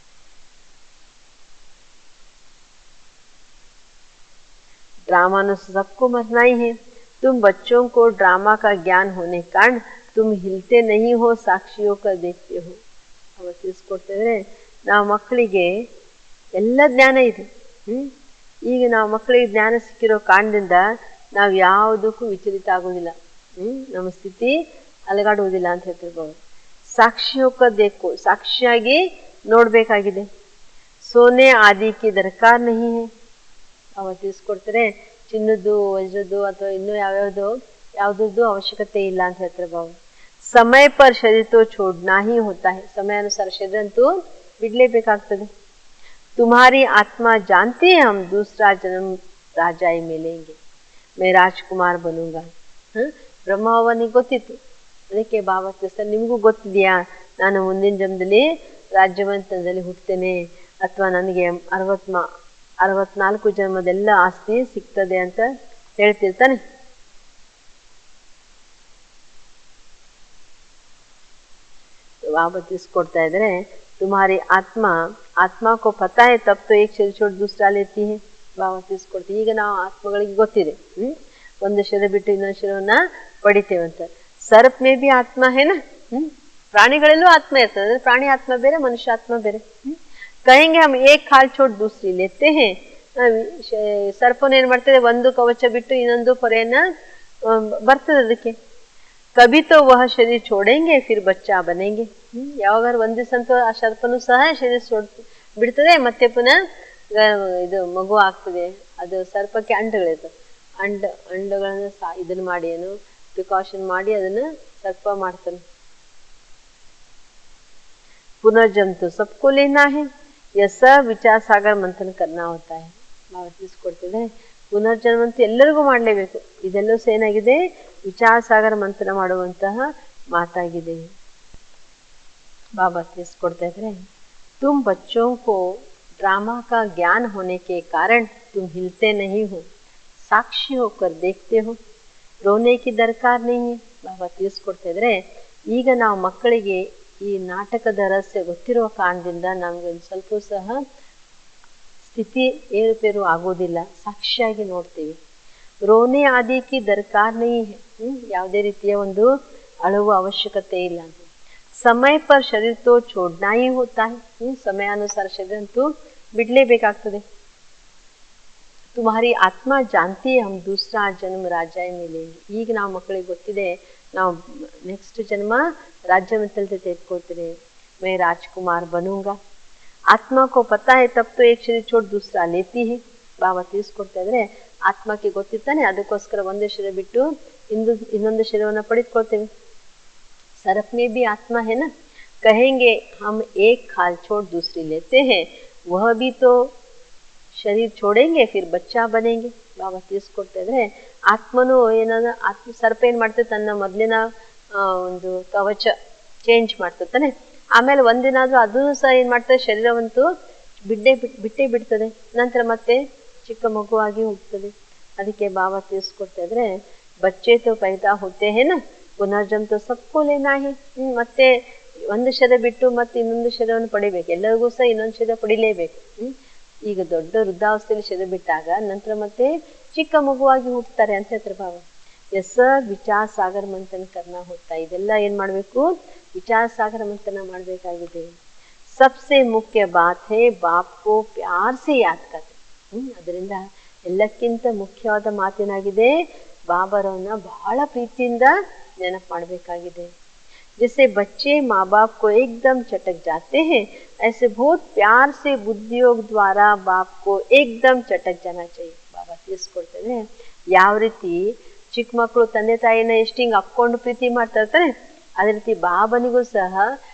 ड्रामा ने सबको मरना ही है. तुम बच्चों को ड्रामा का ज्ञान होने के कारण तुम हिलते नहीं हो, साक्षियों का देखते हो. ಅವ ತಿಳಿಸ್ಕೊಡ್ತಿದ್ರೆ ನಾವು ಮಕ್ಕಳಿಗೆ ಎಲ್ಲ ಜ್ಞಾನ ಇದೆ. ಈಗ ನಾವು ಮಕ್ಕಳಿಗೆ ಜ್ಞಾನ ಸಿಕ್ಕಿರೋ ಕಾರಣದಿಂದ ನಾವು ಯಾವುದಕ್ಕೂ ವಿಚಲಿತ ಆಗೋದಿಲ್ಲ, ನಮ್ಮ ಸ್ಥಿತಿ ಅಲಗಾಡುವುದಿಲ್ಲ ಅಂತ ಹೇಳ್ತಿರ್ಬೋದು. ಸಾಕ್ಷಿಯೋಕ ದೇಕು, ಸಾಕ್ಷಿಯಾಗಿ ನೋಡ್ಬೇಕಾಗಿದೆ. ಸೋನೆ ಆದಿಕ್ಕೆ ದರ್ಕಾರ ನಹಿ ಹೈ. ಅವ ತಿಳಿಸ್ಕೊಡ್ತಾರೆ ಚಿನ್ನದ್ದು ವಜ್ರದ್ದು ಅಥವಾ ಇನ್ನೂ ಯಾವ್ದದ್ದು ಅವಶ್ಯಕತೆ ಇಲ್ಲ ಅಂತ ಹೇಳ್ತಾರೆ ಬಾಬು. ಸಮಯ ಪರ್ ಶರೀರ ತೋ ಛೋಡ್ನಾ ಹಿ ಹೋತಾ ಹೈ. ಸಮಯಾನುಸಾರ ಶರೀರ ಅಂತೂ ಬಿಡ್ಲೇಬೇಕಾಗ್ತದೆ. ತುಮಾರಿ ಆತ್ಮ ಜಾನ್ತಿ ಹೈ ಹಮ್ ದೂಸರಾ ಜನ್ಮ ರಾಜಾಯಿ ಮೇಲೆಂಗೆ, ಮೈ ರಾಜ್ಕುಮಾರ್ ಬನೂಂಗಾ. ಬ್ರಹ್ಮವನಿಗೆ ಗೊತ್ತಿತ್ತು, ಅದಕ್ಕೆ ಬಾಬಾ ತಿಳಿಸ್ತಾರೆ ನಿಮಗೂ ಗೊತ್ತಿದೆಯಾ ನಾನು ಮುಂದಿನ ಜನ್ಮದಲ್ಲಿ ರಾಜ್ಯವಂತದಲ್ಲಿ ಹುಟ್ಟುತ್ತೇನೆ ಅಥವಾ ನನಗೆ 64 ಜನ್ಮದೆಲ್ಲ ಆಸ್ತಿ ಸಿಗ್ತದೆ ಅಂತ ಹೇಳ್ತಿರ್ತಾನೆ. ಬಾಬಾ ತಿಳಿಸ್ಕೊಡ್ತಾ ಇದ್ರೆ ತುಮಾರಿ ಆತ್ಮ ಕೋ ಪತಾ ಹೈ ತಬ್ ತೋ ಏಕ್ ಶರೀರ ಛೋಡ್ ದೂಸರಾ ಲೇತಿ ಹೈ. ಬಾಬಾ ತಿಳಿಸ್ಕೊಡ್ತೀವಿ ಈಗ ನಾವು ಆತ್ಮಗಳಿಗೆ ಗೊತ್ತಿದೆ, ಒಂದು ಶರೀರ ಬಿಟ್ಟು ಇನ್ನೊಂದು ಶರೀರವನ್ನ ಪಡಿತೇವೆ ಅಂತ. ಸರ್ಪ್ ಮೇ ಬಿ ಆತ್ಮ ಹೇನ, ಪ್ರಾಣಿಗಳಲ್ಲೂ ಆತ್ಮ ಇರ್ತದೆ, ಅಂದ್ರೆ ಪ್ರಾಣಿ ಆತ್ಮ ಬೇರೆ ಮನುಷ್ಯ ಆತ್ಮ ಬೇರೆ. ಕಹೆಂಗೆ ಹಮ್ ಏಕ್ ಖಾಲ್ ಛೋಡ್ ದೂಸರಿ ಲೇತೆ ಹೇ. ಸರ್ಪನ ಏನ್ ಮಾಡ್ತದೆ, ಒಂದು ಕವಚ ಬಿಟ್ಟು ಇನ್ನೊಂದು ಪೊರೆಯನ್ನ ಬರ್ತದೆ ಅದಕ್ಕೆ. ಕಭಿ ತೋ ವಹ ಶರೀರ ಛೋಡೆಂಗೆ ಫಿರ್ ಬಚ್ಚಾ ಬನೆಂಗೆ. ಯಾವಾಗಾರು ಒಂದ್ ದಿವಸ ಅಂತೂ ಆ ಸರ್ಪನು ಸಹ ಶರೀರ ಬಿಡ್ತದೆ, ಮತ್ತೆ ಪುನಃ ಇದು ಮಗು ಆಗ್ತದೆ. ಅದು ಸರ್ಪಕ್ಕೆ ಅಂಡಗಳಿರ್ತದೆ, ಅಂಡಗಳನ್ನ ಇದನ್ನ ಮಾಡಿ ಏನು ಪ್ರಿಕಾಷನ್ ಮಾಡಿ ಅದನ್ನ ಸರ್ಪ ಮಾಡ್ತಾನೆ. पुनर्जन्म तो सबको लेना है, यह सब विचार सागर मंथन करना होता है. ಬಾಬಾ ತಿಳಿಸ್ಕೊಡ್ತಿದೆ ಪುನರ್ಜನ್ಮ ಅಂತೂ ಎಲ್ಲರಿಗೂ ಮಾಡಲೇಬೇಕು. ಇದೆಲ್ಲೂ ಏನಾಗಿದೆ, ವಿಚಾರ ಸಾಗರ ಮಂಥನ ಮಾಡುವಂತಹ ಮಾತಾಗಿದೆ. ಬಾಬಾ ತಿಳಿಸ್ಕೊಡ್ತಾ ಇದ್ರೆ तुम बच्चों को ड्रामा का ज्ञान होने के कारण तुम हिलते नहीं हो, साक्षी होकर देखते हो, रोने की दरकार नहीं है. ಬಾಬಾ ತಿಳಿಸ್ಕೊಡ್ತಾ ಇದ್ರೆ ಈಗ ನಾವು ಮಕ್ಕಳಿಗೆ ಈ ನಾಟಕದ ರಹಸ್ಯ ಗೊತ್ತಿರುವ ಕಾರಣದಿಂದ ನಮ್ಗೆ ಒಂದು ಸ್ವಲ್ಪ ಸಹ ಸ್ಥಿತಿ ಏರುಪೇರು ಆಗೋದಿಲ್ಲ, ಸಾಕ್ಷಿಯಾಗಿ ನೋಡ್ತೀವಿ. ರೋನೆ ಆದಿಕ್ಕೆ ದರ್ಕಾರ ನಹಿ ಹೈ, ಯಾವುದೇ ರೀತಿಯ ಒಂದು ಅಳುವ ಅವಶ್ಯಕತೆ ಇಲ್ಲ. ಸಮಯ ಪರ್ ಶರೀರ ತೋ ಛೋಡ್ನಾ ಹಿ ಹೋತಾ ಹೈ, ಸಮಯಾನುಸಾರ ಶರೀರ ಅಂತೂ ಬಿಡ್ಲೇಬೇಕಾಗ್ತದೆ. ತುಮಾರಿ ಆತ್ಮ ಜಾನ್ತಿ ಹಮ್ ದೂಸರಾ ಜನ್ಮ ರಾಜಾಯಿ ಮೇಲೆಂಗೆ. ಈಗ ನಾವು ಮಕ್ಕಳಿಗೆ ಗೊತ್ತಿದೆ ನಾವು ನೆಕ್ಸ್ಟ್ ಜನ್ಮ ರಾಜ್ಯ ಮಿತ್ತಲ್ತೆ ತೆಗೆದುಕೊಳ್ತೇನೆ, ಮೈ ರಾಜ್ಕುಮಾರ್ ಬನೂಂಗಾ. ಆತ್ಮ ಕೋ ಪತಾ ಹೈ ತಬ್ ತೋ ಏಕ್ ಶರೀರ ಛೋಡ್ ದೂಸರಾ ಲೇತಿ ಹೈ. ಬಾಬಾ ತಿಳಿಸ್ಕೊಡ್ತಾ ಇದ್ರೆ ಆತ್ಮಕ್ಕೆ ಗೊತ್ತಿರ್ತಾನೆ, ಅದಕ್ಕೋಸ್ಕರ ಒಂದೇ ಶರೀರ ಬಿಟ್ಟು ಇನ್ನೊಂದು ಶರೀರವನ್ನ ಪಡೆದುಕೊಳ್ತೇವೆ. ಸರ್ಪ್ ಮೇ ಬಿ ಆತ್ಮ ಹೈ ನಾ, ಕಹೆಂಗೆ ಹಮ್ ಏಕ್ ಖಾಲ್ ಛೋಡ್ ದೂಸರಿ ಲೇತೆ ಹೈ, ವಹ ಬಿ ತೋ ಶರೀರ ಛೋಡೆಂಗೆ ಫಿರ್ ಬಚ್ಚಾ ಬನೆಂಗೆ. ಬಾಬಾ ತಿಳಿಸ್ಕೊಡ್ತಾ ಇದ್ರೆ ಆತ್ಮನು ಏನಾದ್ರು ಸರ್ಪ ಏನ್ ಮಾಡ್ತದೆ, ತನ್ನ ಮೊದಲಿನ ಒಂದು ಕವಚ ಚೇಂಜ್ ಮಾಡ್ತಾನೆ, ಆಮೇಲೆ ಒಂದಿನಾದ್ರೂ ಅದೂ ಸಹ ಏನ್ ಮಾಡ್ತದೆ, ಶರೀರವಂತೂ ಬಿಟ್ಟೇ ಬಿಡ್ತದೆ, ನಂತರ ಮತ್ತೆ ಚಿಕ್ಕ ಮಗುವಾಗಿ ಹೋಗ್ತದೆ. ಅದಕ್ಕೆ ಬಾಬಾ ತಿಳಿಸ್ಕೊಡ್ತಾ ಇದ್ರೆ ಬಚ್ಚೆ ತೋ ಪೈದಾ ಹೋತೆ ಹೇನ ಪುನರ್ಜನ್ಮ ತೋ ಸಬ್ಕೋ ಲೇನಾ ಹೈ. ಮತ್ತೆ ಒಂದು ಶರೀರ ಬಿಟ್ಟು ಮತ್ತೆ ಇನ್ನೊಂದು ಶರೀರವನ್ನು ಪಡಿಬೇಕು, ಎಲ್ಲರಿಗೂ ಸಹ ಇನ್ನೊಂದು ಶರೀರ ಪಡಿಲೇಬೇಕು. ಈಗ ದೊಡ್ಡ ವೃದ್ಧಾವಸ್ಥೆಯಲ್ಲಿ ಶರೀರ ಬಿಟ್ಟಾಗ ನಂತರ ಮತ್ತೆ ಚಿಕ್ಕ ಮಗುವಾಗಿ ಹುಟ್ಟುತ್ತಾರೆ ಅಂತ ಹೇಳ್ತಾರೆ ಬಾಬಾ. ಎಸ್ ವಿಚಾರ ಸಾಗರ ಮಂಥನ ಕರ್ನಾ ಹೋಗ್ತಾ, ಇದೆಲ್ಲ ಏನ್ ಮಾಡ್ಬೇಕು, ವಿಚಾರ ಸಾಗರ ಮಂಥನ ಮಾಡ್ಬೇಕಾಗಿದೆ. सबसे मुख्य बात है बाप को प्यार से याद करते. ಅದರಿಂದ ಎಲ್ಲಕ್ಕಿಂತ ಮುಖ್ಯವಾದ ಮಾತೇನಾಗಿದೆ, ಬಾಬರವನ್ನ ಬಹಳ ಪ್ರೀತಿಯಿಂದ ನೆನಪು ಮಾಡಬೇಕಾಗಿದೆ. जैसे बच्चे माँ बाप को एकदम चटक जाते हैं, ऐसे बहुत प्यार से बुद्धियोग द्वारा बाप को एकदम चटक जाना चाहिए. ಬಾಬಾ ತಿಳಿಸ್ಕೊಡ್ತಾರೆ ಯಾವ ರೀತಿ ಚಿಕ್ಕ ಮಕ್ಕಳು ತಂದೆ ತಾಯಿನ ಎಷ್ಟು ಹಿಂಗೆ ಅಪ್ಕೊಂಡು ಪ್ರೀತಿ ಮಾಡ್ತಾ ಇರ್ತಾರೆ, ಅದೇ ರೀತಿ ಬಾಬನಿಗೂ ಸಹ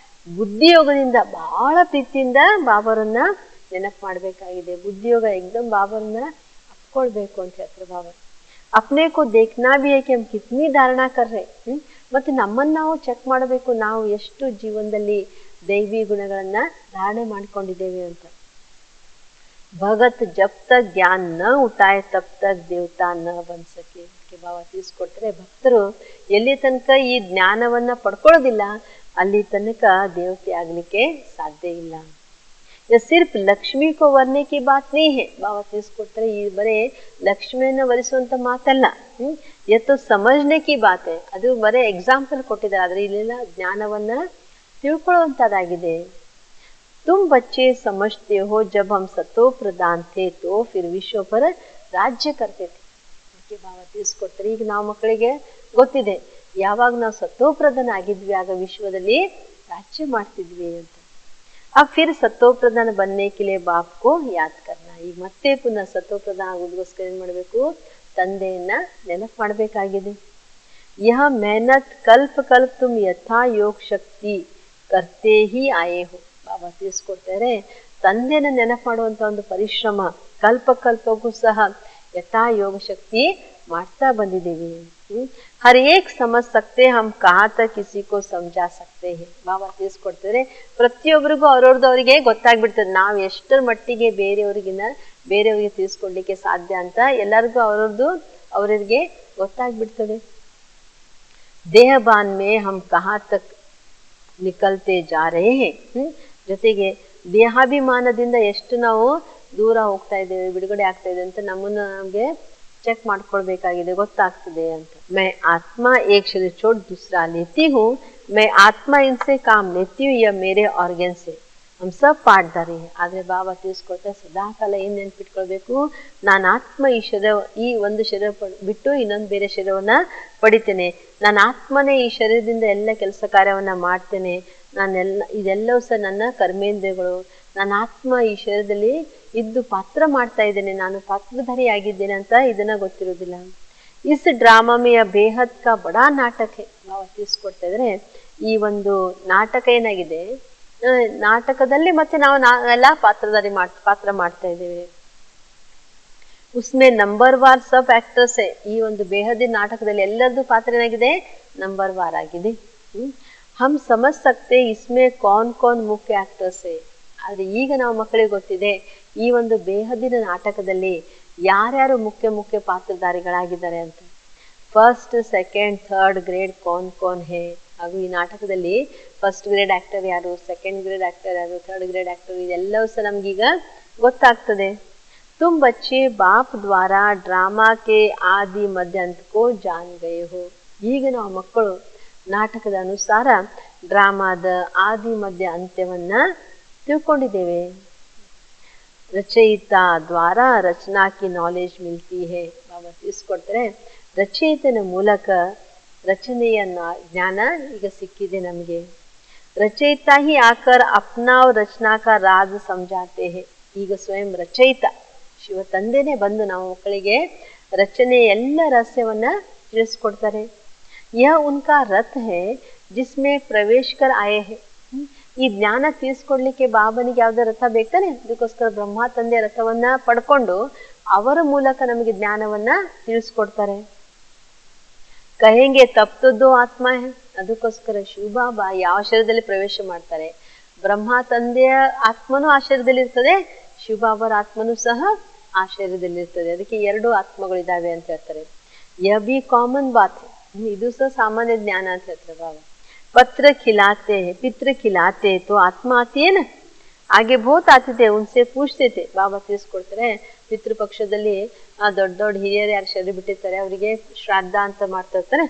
ಬುದ್ಧಿಯೋಗದಿಂದ ಬಹಳ ಪ್ರೀತಿಯಿಂದ ಬಾಬರನ್ನ ನೆನಪು ಮಾಡಬೇಕಾಗಿದೆ. ಬುದ್ಧಿಯೋಗ एकदम ಬಾಬರನ್ನ ಅಪ್ಕೊಳ್ಬೇಕು ಅಂತ ಹೇಳ್ತಾರೆ ಬಾಬಾ. अपने को देखना भी है कि हम कितनी धारणा कर रहे. ಮತ್ತೆ ನಮ್ಮನ್ನು ನಾವು ಚೆಕ್ ಮಾಡಬೇಕು, ನಾವು ಎಷ್ಟು ಜೀವನದಲ್ಲಿ ದೈವಿ ಗುಣಗಳನ್ನ ಧಾರಣೆ ಮಾಡ್ಕೊಂಡಿದ್ದೇವೆ ಅಂತ. ಭಗತ್ ಜಬ್ ತಕ್ ಜ್ಞಾನ ನ ಉಟಾಯ್ ತಬ್ ತಕ್ ದೇವತಾ ನ ಬನ್ ಸಕೆ. ಬಾಬಾ ತಿಳಿಸ್ಕೊಡ್ತಾರೆ, ಭಕ್ತರು ಎಲ್ಲಿ ತನಕ ಈ ಜ್ಞಾನವನ್ನ ಪಡ್ಕೊಳ್ಳೋದಿಲ್ಲ ಅಲ್ಲಿ ತನಕ ದೇವತೆ ಆಗ್ಲಿಕ್ಕೆ ಸಾಧ್ಯ ಇಲ್ಲ. ಸಿರ್ಫ್ ಲಕ್ಷ್ಮಿ ಕೋ ವರ್ಣೆ ಕಿ ಬಾತ್ ನೀ ಹೇ. ಬಾಬಾ ತಿಳಿಸ್ಕೊಡ್ತಾರೆ ಈ ಬರೇ ಲಕ್ಷ್ಮಿಯನ್ನ ವರಿಸುವಂತ ಮಾತಲ್ಲ, ಎತ್ತು ಸಮಜ್ನೆ ಕಿ ಬಾತ್ ಹೇ. ಅದು ಬರೇ ಎಕ್ಸಾಂಪಲ್ ಕೊಟ್ಟಿದ್ದಾರೆ, ಆದ್ರೆ ಇಲ್ಲೆಲ್ಲ ಜ್ಞಾನವನ್ನ ತಿಳ್ಕೊಳ್ಳುವಂತದಾಗಿದೆ. तुम बच्चे समझते हो जब हम सतो प्रधान थे तो फिर विश्व पर राज्य करते थे. ಅದಕ್ಕೆ ಬಾಬಾ ತಿಳಿಸ್ಕೊಡ್ತಾರೆ, ಈಗ ನಾವು ಮಕ್ಕಳಿಗೆ ಗೊತ್ತಿದೆ ಯಾವಾಗ ನಾವು ಸತ್ತೋ ಪ್ರಧಾನ ಆಗಿದ್ವಿ ಆಗ ವಿಶ್ವದಲ್ಲಿ ರಾಜ್ಯ ಮಾಡ್ತಿದ್ವಿ ಅಂತ. अब फिर सतो प्रधान बनने के लिए बाप को याद करना. ಈಗ ಮತ್ತೆ ಪುನಃ ಸतो ಪ್ರಧಾನ ಆಗೋದಕ್ಕೋಸ್ಕರ ಏನ್ ಮಾಡಬೇಕು, ತಂದೆಯನ್ನ ನೆನಪು ಮಾಡಬೇಕಾಗಿದೆ. यह मेहनत कल्प कल्प तुम यथा योग शक्ति करते ही आए हो. ಬಾಬಾ ತಿಳಿಸ್ಕೊಡ್ತಾರೆ ತಂದೆನ ನೆನಪು ಮಾಡುವಂತ ಒಂದು ಪರಿಶ್ರಮ ಕಲ್ಪ ಕಲ್ಪಕ್ಕೂ ಸಹ ಯಥಾ ಯೋಗ ಶಕ್ತಿ ಮಾಡ್ತಾ ಬಂದಿದ್ದೀವಿ. ಹರ್ ಏಕ್ ಸಮಜ್ ಸಕ್ತೆ ಹಮ್ ಕಹಾ ತಕ್ ಕಿಸಿ ಕೋ ಸಮಜಾ ಸಕ್ತೆ ಹೇ. ಬಾಬಾ ತಿಳಿಸ್ಕೊಡ್ತಾರೆ ಪ್ರತಿಯೊಬ್ಬರಿಗೂ ಅವ್ರವ್ರದ್ದು ಅವರಿಗೆ ಗೊತ್ತಾಗ್ಬಿಡ್ತದೆ ನಾವು ಎಷ್ಟರ ಮಟ್ಟಿಗೆ ಬೇರೆಯವರಿಗೆ ತಿಳಿಸ್ಕೊಡ್ಲಿಕ್ಕೆ ಸಾಧ್ಯ ಅಂತ ಎಲ್ಲರಿಗೂ ಅವ್ರವ್ರಿಗೆ ಗೊತ್ತಾಗ್ಬಿಡ್ತದೆ. ದೇಹಬಾನ್ ಮೇ ಹಮ್ ಕಹಾ ತಕ್ ನಿಕಲ್ತೆ ಜಾ ರಹೇ ಹೇ. ಜೊತೆಗೆ ದೇಹಾಭಿಮಾನದಿಂದ ಎಷ್ಟು ನಾವು ದೂರ ಹೋಗ್ತಾ ಇದ್ದೇವೆ, ಬಿಡುಗಡೆ ಆಗ್ತಾ ಇದೆ ಅಂತ ನಮಗೆ ಚೆಕ್ ಮಾಡ್ಕೊಳ್ಬೇಕಾಗಿದೆ, ಗೊತ್ತಾಗ್ತದೆ ಅಂತ. ಮೈ ಆತ್ಮ ಏಕ್ ಶರೀರ ಚೋಟ್ ದೂಸರಾ ಲೇತಿ ಹೂ, ಮೈ ಆತ್ಮ ಇನ್ಸೆ ಕಾಮ್ ಲೇತಿ ಹೂ, ಯ ಮೇರೆ ಆರ್ಗನ್ ಸೆ. ಹಮ್ ಸಬ್ ಪಾಟ್ದಾರಿ. ಆದ್ರೆ ಬಾಬಾ ತಿಳಿಸ್ಕೊಳ್ತಾರೆ ಸದಾಕಾಲ ಏನ್ ನೆನ್ಪಿಟ್ಕೊಳ್ಬೇಕು, ನಾನು ಆತ್ಮ ಈ ಒಂದು ಶರೀರ ಬಿಟ್ಟು ಇನ್ನೊಂದು ಬೇರೆ ಶರೀರವನ್ನ ಪಡಿತೇನೆ, ನಾನು ಆತ್ಮನೇ ಈ ಶರೀರದಿಂದ ಎಲ್ಲ ಕೆಲಸ ಕಾರ್ಯವನ್ನ ಮಾಡ್ತೇನೆ, ಇದೆಲ್ಲವೂ ಸಹ ನನ್ನ ಕರ್ಮೇಂದ್ರಿಯಗಳು, ನನ್ನ ಆತ್ಮ ಈ ಶರೀರದಲ್ಲಿ ಇದ್ದು ಪಾತ್ರ ಮಾಡ್ತಾ ಇದ್ದೇನೆ, ನಾನು ಪಾತ್ರಧಾರಿ ಆಗಿದ್ದೇನೆ ಅಂತ ಇದನ್ನ ಗೊತ್ತಿರೋದಿಲ್ಲ. ಇಸ್ ಡ್ರಾಮಾ ಮೇ ಬೇಹದ್ ಕಾ ಬಡಾ ನಾಟಕ ನಾವು ತಿಳಿಸ್ಕೊಡ್ತಾ ಇದ್ರೆ ಈ ಒಂದು ನಾಟಕ ಏನಾಗಿದೆ, ನಾಟಕದಲ್ಲಿ ಮತ್ತೆ ನಾವು ಎಲ್ಲ ಪಾತ್ರ ಮಾಡ್ತಾ ಇದ್ದೇವೆ. ಉಸ್ಮೆ ನಂಬರ್ ವಾರ್ ಸಬ್ ಆಕ್ಟರ್ಸ್. ಈ ಒಂದು ಬೇಹದಿ ನಾಟಕದಲ್ಲಿ ಎಲ್ಲರದ್ದು ಪಾತ್ರ ಏನಾಗಿದೆ, ನಂಬರ್ ವಾರ್ ಆಗಿದೆ. ಹಮ್ ಸಮಜ್ ಸಕ್ತೆ ಇಸ್ಮೆ ಕೌನ್ ಕೌನ್ ಮುಖ್ಯ ಆಕ್ಟರ್ಸ್ ಹೇ. ಆದ್ರೆ ಈಗ ನಾವು ಮಕ್ಕಳಿಗೆ ಗೊತ್ತಿದೆ ಈ ಒಂದು ಬೇಹದಿನ ನಾಟಕದಲ್ಲಿ ಯಾರ್ಯಾರು ಮುಖ್ಯ ಪಾತ್ರಧಾರಿಗಳಾಗಿದ್ದಾರೆ ಅಂತ. First second third grade Kaun Kaun ಹೇ. ಹಾಗೂ ಈ ನಾಟಕದಲ್ಲಿ ಫಸ್ಟ್ ಗ್ರೇಡ್ ಆಕ್ಟರ್ ಯಾರು, ಸೆಕೆಂಡ್ ಗ್ರೇಡ್ ಆಕ್ಟರ್ ಯಾರು, ಥರ್ಡ್ ಗ್ರೇಡ್ ಆಕ್ಟರ್, ಇದೆಲ್ಲವೂ ಸಹ ನಮ್ಗೀಗ ಗೊತ್ತಾಗ್ತದೆ. ತುಮ್ ಬಚ್ಚೆ ಬಾಪ್ ದ್ವಾರ ಡ್ರಾಮಾ ಕೆ ಆದಿ ಮಧ್ಯ ಅಂತಕೋ ಜಾನ್ ಗಯೇ ಹೋ. ಈಗ ನಾವು ಮಕ್ಕಳು ನಾಟಕದ ಅನುಸಾರ ಡ್ರಾಮಾದ ಆದಿ ಮಧ್ಯ ಅಂತ್ಯವನ್ನ ತಿಳ್ಕೊಂಡಿದ್ದೇವೆ. ರಚಯಿತ ದ್ವಾರ ರಚನಾ ಕಿ ನಾಲೆಜ್ ಮಿಲ್ತಿ ಹೇ. ಬಾಬಾ ತಿಳಿಸ್ಕೊಡ್ತಾರೆ ರಚಯಿತನ ಮೂಲಕ ರಚನೆಯ ಜ್ಞಾನ ಈಗ ಸಿಕ್ಕಿದೆ ನಮಗೆ. ರಚಯಿತ ಹಿ ಆಕರ್ ಅಪ್ನಾ ರಚನಾ ಕಾ ರಾಜ್ ಸಮಜಾತೆ ಹೇ. ಈಗ ಸ್ವಯಂ ರಚಯಿತ ಶಿವ ತಂದೆನೇ ಬಂದು ನಾವು ಮಕ್ಕಳಿಗೆ ರಚನೆಯ ಎಲ್ಲ ರಹಸ್ಯವನ್ನ ತಿಳಿಸ್ಕೊಡ್ತಾರೆ. यह उनका रथ है जिसमें प्रवेश कर आए हैं. ಈ ಜ್ಞಾನ ತಿಳಿಸ್ಕೊಡ್ಲಿಕ್ಕೆ ಬಾಬನಿಗೆ ಯಾವ್ದೋ ರಥ ಬೇಕಾನೆ, ಅದಕ್ಕೋಸ್ಕರ ಬ್ರಹ್ಮ ತಂದೆ ರಥವನ್ನ ಪಡ್ಕೊಂಡು ಅವರ ಮೂಲಕ ನಮಗೆ ಜ್ಞಾನವನ್ನ ತಿಳಿಸ್ಕೊಡ್ತಾರೆ. ಕಹೆಂಗೆ ತಪ್ತದ್ದು ಆತ್ಮ ಹೇ. ಅದಕ್ಕೋಸ್ಕರ ಶಿವಬಾಬಾ ಯಾವ ಶರೀರದಲ್ಲಿ ಪ್ರವೇಶ ಮಾಡ್ತಾರೆ, ಬ್ರಹ್ಮ ತಂದೆಯ ಆತ್ಮನೂ ಆ ಶರೀರದಲ್ಲಿ ಇರ್ತದೆ, ಶಿವಬಾಬರ ಆತ್ಮನೂ ಸಹ ಆ ಶರೀರದಲ್ಲಿ ಇರ್ತದೆ. ಅದಕ್ಕೆ 2 ಆತ್ಮಗಳಿದಾವೆ ಅಂತ ಹೇಳ್ತಾರೆ. ಯ ಬಿ ಕಾಮನ್ ಬಾತ್. ಇದು ಸಹ ಸಾಮಾನ್ಯ ಜ್ಞಾನ ಅಂತ ಹೇಳ್ತಾರೆ ಬಾಬಾ. ಪತ್ರ ಖಿಲಾತೆ ಪಿತೃ ಖಿಲಾತೆ ತೋ ಆತ್ಮ ಆತಿ ಏನ ಹಾಗೆ ಬಹುತ್ ಆತಿದೆ ಉನ್ಸೆ ಪೂಜ್ತೈತೆ. ಬಾಬಾ ತಿಳಿಸ್ಕೊಡ್ತಾರೆ ಪಿತೃಪಕ್ಷದಲ್ಲಿ ದೊಡ್ಡ ಹಿರಿಯರು ಯಾರು ಶರೀರ ಬಿಟ್ಟಿರ್ತಾರೆ ಅವರಿಗೆ ಶ್ರಾದ್ದ ಅಂತ ಮಾಡ್ತಾ ಇರ್ತಾರೆ.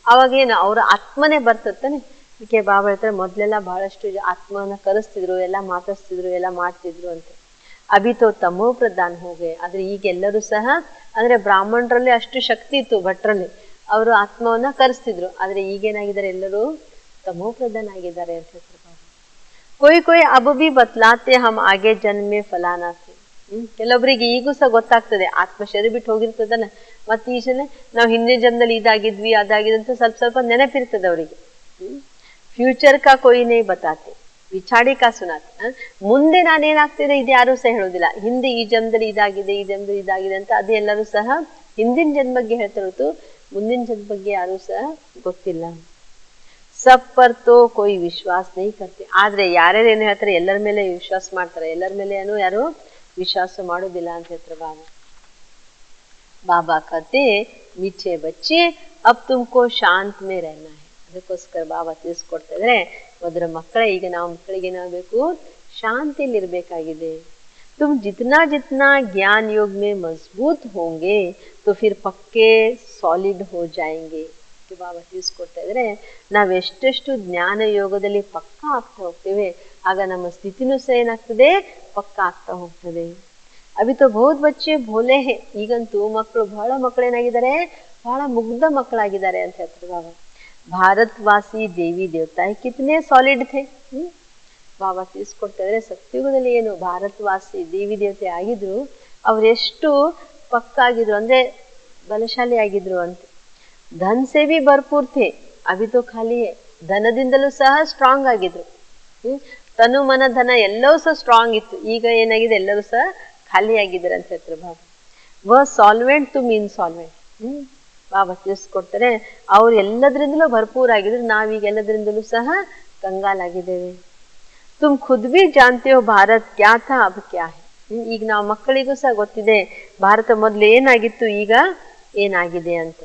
ಅವಾಗ ಏನು ಅವ್ರ ಆತ್ಮನೇ ಬರ್ತಿರ್ತಾನೆ, ಅದಕ್ಕೆ ಬಾಬಾ ಹೇಳ್ತಾರೆ ಮೊದಲೆಲ್ಲ ಬಹಳಷ್ಟು ಆತ್ಮನ ಕರೆಸ್ತಿದ್ರು, ಎಲ್ಲ ಮಾತಾಡ್ಸ್ತಿದ್ರು, ಎಲ್ಲ ಮಾಡ್ತಿದ್ರು ಅಂತ. ಅಭಿತೋ ತಮೋ ಪ್ರಧಾನ್ ಹೋಗಿ. ಆದ್ರೆ ಈಗ ಎಲ್ಲರೂ ಸಹ ಅಂದ್ರೆ ಬ್ರಾಹ್ಮಣರಲ್ಲಿ ಅಷ್ಟು ಶಕ್ತಿ ಇತ್ತು ಭಟ್ರಲ್ಲಿ, ಅವರು ಆತ್ಮವನ್ನ ಕರೆಸ್ತಿದ್ರು. ಆದ್ರೆ ಈಗೇನಾಗಿದ್ದಾರೆ, ಎಲ್ಲರೂ ತಮೋ ಪ್ರಧಾನ ಆಗಿದ್ದಾರೆ ಅಂತ ಹೇಳ್ತಾರೆ ಬಾಬಾ. ಕೊಯ್ ಕೊಯ್ ಅಬ್ ಬಿ ಬತ್ಲಾತೆ ಹಮ್ ಆಗೆ ಜನ್ಮೆ ಫಲಾನಾಥಿ. ಕೆಲವೊಬ್ಬರಿಗೆ ಈಗೂ ಸಹ ಗೊತ್ತಾಗ್ತದೆ, ಆತ್ಮ ಶರೀರ ಬಿಟ್ಟು ಹೋಗಿರ್ತದಲ್ಲ, ಮತ್ತೆ ಈ ಸಲ ನಾವು ಹಿಂದಿನ ಜನ್ಮದಲ್ಲಿ ಇದಾಗಿದ್ವಿ ಅದಾಗಿದೆ ಅಂತ ಸ್ವಲ್ಪ ಸ್ವಲ್ಪ ನೆನಪಿರ್ತದೆ ಅವರಿಗೆ. ಫ್ಯೂಚರ್ ಕಾ ಕೊಯ್ ನೇ ಬತಾತೆ, ವಿಚಾಡಿ ಕಾ ಸುನಾತೆ. ಮುಂದೆ ನಾನೇನಾಗ್ತಿದೆ ಇದು ಯಾರು ಸಹ ಹೇಳೋದಿಲ್ಲ. ಹಿಂದೆ ಈ ಜನ್ಮದಲ್ಲಿ ಇದಾಗಿದೆ, ಈ ಜನ್ಮದಲ್ಲಿ ಇದಾಗಿದೆ ಅಂತ ಅದು ಎಲ್ಲರೂ ಸಹ ಹಿಂದಿನ ಜನ್ಮ ಬಗ್ಗೆ ಹೇಳ್ತಾ ಹೊರತು ಮುಂದಿನ ಜನ್ಮ ಬಗ್ಗೆ ಯಾರು ಸಹ ಗೊತ್ತಿಲ್ಲ. ಸಬ್ ಪರ್ ತೋ ಕೊಯ್ ವಿಶ್ವಾಸ ನೈ ಕರ್ತೆ. ಆದ್ರೆ ಯಾರ್ಯಾರು ಏನು ಹೇಳ್ತಾರೆ ಎಲ್ಲರ ಮೇಲೆ ವಿಶ್ವಾಸ ಮಾಡ್ತಾರೆ, ಎಲ್ಲರ ಮೇಲೆ ಏನು ಯಾರು ವಿಶ್ವಾಸ ಮಾಡೋದಿಲ್ಲ ಅಂತ ಹೇಳ್ತಾರೆ ಬಾಬಾ. ಬಾಬಾ ಕತೆ ಮಿಚ್ಚೆ ಬಚ್ಚೆ ಅಬ್ ತುಮ್ಕೋ ಶಾಂತ್ ಮೇ ರಹನ ಹೈ. ಅದಕ್ಕೋಸ್ಕರ ಬಾಬಾ ತಿಳಿಸ್ಕೊಡ್ತಾ ಇದ್ರೆ, ಮೊದಲ ಮಕ್ಕಳ ಈಗ ನಾವು ಮಕ್ಕಳಿಗೆ ಏನಾಗಬೇಕು, ಶಾಂತಿಯಲ್ಲಿ ಇರ್ಬೇಕಾಗಿದೆ. तुम जितना जितना ज्ञान योग में मजबूत होंगे तो फिर पक्के सॉलिड हो जाएंगे. ಬಾಬಾ ತಿಳಿಸ್ಕೊಡ್ತಾ ಇದ್ರೆ, ನಾವೆಷ್ಟೆಷ್ಟು ಜ್ಞಾನ ಯೋಗದಲ್ಲಿ ಪಕ್ಕ ಆಗ್ತಾ ಹೋಗ್ತೇವೆ, ಆಗ ನಮ್ಮ ಸ್ಥಿತಿನೂ ಸಹ ಏನಾಗ್ತದೆ, ಪಕ್ಕ ಆಗ್ತಾ ಹೋಗ್ತದೆ. ಅಭಿ ತೋ ಬಹುತ್ ಬಚ್ಚೆ ಭೋಲೆ ಹೇ. ಈಗಂತೂ ಮಕ್ಕಳು ಬಹಳ ಮಕ್ಕಳೇನಾಗಿದ್ದಾರೆ, ಬಹಳ ಮುಗ್ಧ ಮಕ್ಕಳಾಗಿದ್ದಾರೆ ಅಂತ ಹೇಳ್ತಾರೆ ಬಾಬಾ. ಭಾರತವಾಸಿ ದೇವಿ ದೇವತಾ ಕಿತನೆ ಸಾಲಿಡ್ ಥೇ. ಬಾಬಾ ತಿಳಿಸ್ಕೊಡ್ತಾ ಇದ್ರೆ, ಸತ್ಯುಗದಲ್ಲಿ ಏನು ಭಾರತವಾಸಿ ದೇವಿ ದೇವತೆ ಆಗಿದ್ರು, ಅವರೆಷ್ಟು ಪಕ್ಕಾಗಿದ್ರು ಅಂದ್ರೆ ಬಲಶಾಲಿ ಆಗಿದ್ರು ಅಂತ. ಧನ್ ಸೇ ಭಿ ಭರ್ಪೂರ್ ಥೇ, ಅಭಿ ತೋ ಖಾಲಿ ಹೇ. ಧನದಿಂದಲೂ ಸಹ ಸ್ಟ್ರಾಂಗ್ ಆಗಿದ್ರು. ತನು ಮನ ಧನ ಎಲ್ಲವೂ ಸಹ ಸ್ಟ್ರಾಂಗ್ ಇತ್ತು. ಈಗ ಏನಾಗಿದೆ, ಎಲ್ಲರೂ ಸಹ ಖಾಲಿ ಆಗಿದ್ದಾರೆ ಅಂತ ಹೇಳ್ತಾರೆ ಬಾಬಾ. ವ ಸಾಲ್ವೆಂಟ್ ತುಮ್ ಇನ್ಸಾಲ್ವೆಂಟ್. ಬಾಬಾ ತಿಳಿಸ್ಕೊಡ್ತಾರೆ, ಅವ್ರು ಎಲ್ಲದರಿಂದಲೂ ಭರ್ಪೂರ್ ಆಗಿದ್ರು, ನಾವೀಗ ಎಲ್ಲದರಿಂದಲೂ ಸಹ ಕಂಗಾಲಾಗಿದ್ದೇವೆ. ತುಮ್ ಖುದ್ ಭಿ ಜಾನ್ತೆ ಹೋ ಭಾರತ್ ಕ್ಯಾ ಥಾ ಅಬ್ ಕ್ಯಾ ಹೈ. ಈಗ ನಾವು ಮಕ್ಕಳಿಗೂ ಸಹ ಗೊತ್ತಿದೆ ಭಾರತ ಮೊದಲು ಏನಾಗಿತ್ತು, ಈಗ ಏನಾಗಿದೆ ಅಂತ.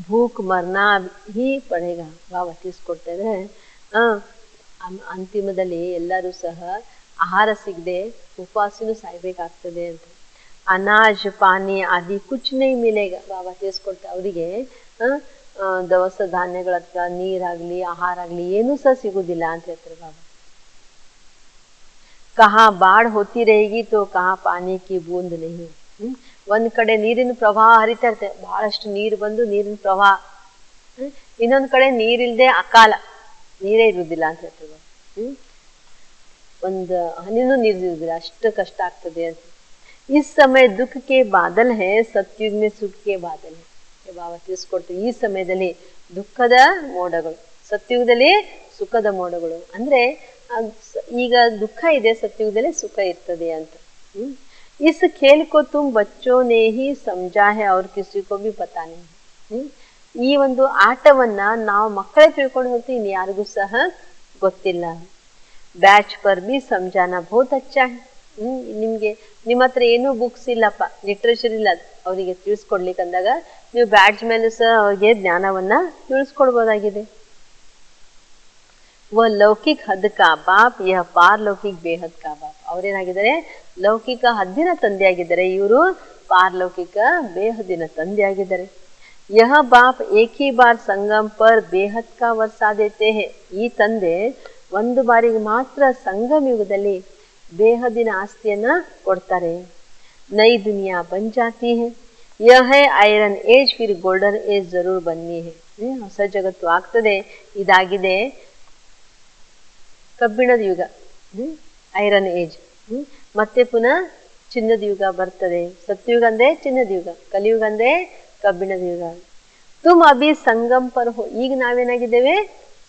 ಭೂಕ್ ಮರ್ನಾ ಹಿ ಪಡೇಗ. ಬಾಬಾ ತಿಳಿಸ್ಕೊಡ್ತಾ ಇದ್ರೆ, ಅಂತಿಮದಲ್ಲಿ ಎಲ್ಲರೂ ಸಹ ಆಹಾರ ಸಿಗದೆ ಉಪವಾಸನೂ ಸಾಯ್ಬೇಕಾಗ್ತದೆ ಅಂತ. ಅನಾಜ್ ಪಾನಿ ಆದಿ ಕುಚ್ ನೈ ಮಿಲೇಗ. ಬಾಬಾ ತಿಳಿಸ್ಕೊಡ್ತಾ ಅವರಿಗೆ ದವಸ ಧಾನ್ಯಗಳ ಹತ್ರ ನೀರಾಗ್ಲಿ ಆಹಾರ ಆಗ್ಲಿ ಏನೂ ಸಹ ಸಿಗುದಿಲ್ಲ ಅಂತ ಹೇಳ್ತಾರೆ ಬಾಬಾ. ಕಹಾ ಬಾಡ್ ಹೋತಿ ರೇಗಿ ತೋ ಕಹಾ ಪಾನಿ ಕಿ ಬೂಂದ್ ನಹಿ. ಒಂದ್ ಕಡೆ ನೀರಿನ ಪ್ರವಾಹ ಹರಿತಾ ಇರ್ತದೆ, ಬಹಳಷ್ಟು ನೀರು ಬಂದು ನೀರಿನ ಪ್ರವಾಹ, ಇನ್ನೊಂದ್ ಕಡೆ ನೀರಿಲ್ದೆ ಅಕಾಲ, ನೀರೇ ಇರುವುದಿಲ್ಲ ಅಂತ ಹೇಳ್ತಾರೆ. ಒಂದು ಹನಿನೂ ನೀರು ಇರುವುದಿಲ್ಲ, ಅಷ್ಟು ಕಷ್ಟ ಆಗ್ತದೆ ಅಂತ. ಇಸ್ ಸಮಯ ದುಃಖ ಕೆ ಬಾದಲ್ ಹೇ, ಸತ್ಯುಗ್ ಮೇ ಸುಖ ಕೆ ಬಾದಲ್ ಹೇ. ಬಾಬಾ ತಿಳಿಸ್ಕೊಡ್ತೀವಿ, ಈ ಸಮಯದಲ್ಲಿ ದುಃಖದ ಮೋಡಗಳು, ಸತ್ಯುಗದಲ್ಲಿ ಸುಖದ ಮೋಡಗಳು. ಅಂದ್ರೆ ಈಗ ದುಃಖ ಇದೆ, ಸತ್ಯುಗದಲ್ಲಿ ಸುಖ ಇರ್ತದೆ ಅಂತ. इस खेल को तुम बच्चों ने ही समझा है और किसी को भी पता नहीं. ಈ ಒಂದು ಆಟವನ್ನ ನಾವು ಮಕ್ಕಳೇ ತಿಳ್ಕೊಂಡು ಹೋಗ್ತೀವಿ, ಇನ್ನು ಯಾರಿಗೂ ಸಹ ಗೊತ್ತಿಲ್ಲ. ಬ್ಯಾಚ್ ಪರ್ ಬಿ ಸಮಜಾನ ಬಹುತ್ ಅಚ್ಚಾ ಹೈ. ನಿಮ್ಗೆ ನಿಮ್ಮ ಹತ್ರ ಏನೂ ಬುಕ್ಸ್ ಇಲ್ಲಪ್ಪ, ಲಿಟ್ರೇಚರ್ ಇಲ್ಲ, ಅವರಿಗೆ ತಿಳಿಸ್ಕೊಡ್ಲಿಕ್ಕೆ ಅಂದಾಗ ನೀವು ಬ್ಯಾಡ್ಜ್ ಮೇಲೆ ಸಹ ಅವ್ರಿಗೆ ಜ್ಞಾನವನ್ನ ತಿಳಿಸ್ಕೊಡ್ಬೋದಾಗಿದೆ. ವ ಲೌಕಿಕ ಹದ್ ಕಾ ಬಾಪ್, ಯಹ ಪಾರಲೌಕಿಕ ಬೇಹದ್ ಕಾ ಬಾಪ್. ಅವ್ರೇನಾಗಿದ್ದಾರೆ, ಲೌಕಿಕ ಹದ್ದಿನ ತಂದೆ ಆಗಿದ್ದಾರೆ, ಇವರು ಪಾರಲೌಕಿಕ ಬೇಹದಿನ ತಂದೆ ಆಗಿದ್ದಾರೆ. ಯಹ ಬಾಪ್ ಏಕ್ ಹಿ ಬಾರ್ ಸಂಗಮ್ ಪರ್ ಬೇಹದ್ ಕಾ ವರ್ಸಾ ದೇತೆ ಹೇ. ಈ ತಂದೆ ಒಂದು ಬಾರಿಗೆ ಮಾತ್ರ ಸಂಗಮ ಯುಗದಲ್ಲಿ ಬೇಹದಿನ ಆಸ್ತಿಯನ್ನ ಕೊಡ್ತಾರೆ. ನೈ ದುನಿಯಾ ಬನ್ ಜಾತಿ ಹೇ. ಯಹ ಹೈ ಐರನ್ ಏಜ್, ಫಿರ್ ಗೋಲ್ಡನ್ ಏಜ್ ಜರೂರ್ ಬನ್ನಿ ಹೇ. ಹೊಸ ಜಗತ್ತು ಆಗ್ತದೆ, ಇದಾಗಿದೆ ಕಬ್ಬಿಣದ ಯುಗ, ಐರನ್ ಏಜ್. ಮತ್ತೆ ಪುನಃ ಚಿನ್ನದ ಯುಗ ಬರ್ತದೆ. ಸತ್ಯುಗ ಅಂದ್ರೆ ಚಿನ್ನದ ಯುಗ, ಕಲಿಯುಗ ಅಂದ್ರೆ ಕಬ್ಬಿಣದ ಯುಗ. ತುಮ್ ಅಭಿ ಸಂಗಮ್ ಪರ್ ಹೋ. ಈಗ ನಾವೇನಾಗಿದ್ದೇವೆ,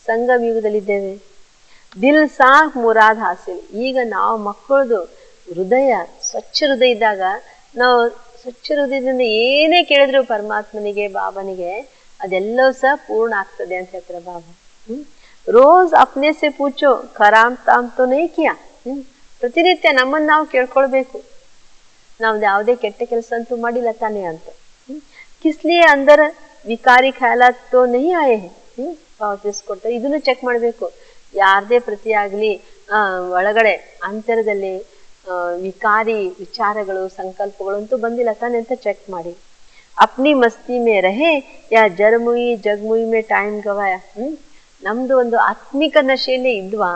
ಸಂಗಮ ಯುಗದಲ್ಲಿದ್ದೇವೆ. ದಿಲ್ ಸಾಫ್ ಮುರಾದ್ ಹಾಸಿಲ್. ಈಗ ನಾವು ಮಕ್ಕಳದು ಹೃದಯ ಸ್ವಚ್ಛ ಹೃದಯ ಇದ್ದಾಗ, ನಾವು ಸ್ವಚ್ಛ ಹೃದಯದಿಂದ ಏನೇ ಕೇಳಿದ್ರು ಪರಮಾತ್ಮನಿಗೆ, ಬಾಬನಿಗೆ, ಅದೆಲ್ಲವೂ ಸಹ ಪೂರ್ಣ ಆಗ್ತದೆ ಅಂತ ಹೇಳ್ತಾರೆ ಬಾಬಾ. ರೋಜ್ ಅಪ್ನೆ ಸೆ ಪೂಚೋ ಖರಾಮ್ ತಾಮ್ ತೋ ನೈ ಕಿಯಾ. ಪ್ರತಿನಿತ್ಯ ನಮ್ಮನ್ನು ನಾವು ಕೇಳ್ಕೊಳ್ಬೇಕು, ನಾವು ಯಾವುದೇ ಕೆಟ್ಟ ಕೆಲಸ ಅಂತೂ ಮಾಡಿಲ್ಲ ತಾನೇ ಅಂತ. ಕಿಸ್ಲಿಯೇ ಅಂದರ ವಿಕಾರಿ ಖಯಾಲಾತ್ ತೋ ನಹಿ ಆಯೇ ಹೇ. ತಿಳಿಸ್ಕೊಡ್ತಾರೆ, ಇದನ್ನು ಚೆಕ್ ಮಾಡಬೇಕು. ಯಾರದೇ ಪ್ರತಿ ಆಗ್ಲಿ ಒಳಗಡೆ ಅಂತರದಲ್ಲಿ ವಿಕಾರಿ ವಿಚಾರಗಳು ಸಂಕಲ್ಪಗಳು ಅಂತೂ ಬಂದಿಲ್ಲ ತಾನೆ ಅಂತ ಚೆಕ್ ಮಾಡಿ. अपनी मस्ती में रहे या जरमुई जगमुई में टाइಮ್ ಗವಾಯ. ನಮ್ದು ಒಂದು ಆತ್ಮಿಕ ನಶೆಯಲ್ಲಿ ಇದ್ವಾ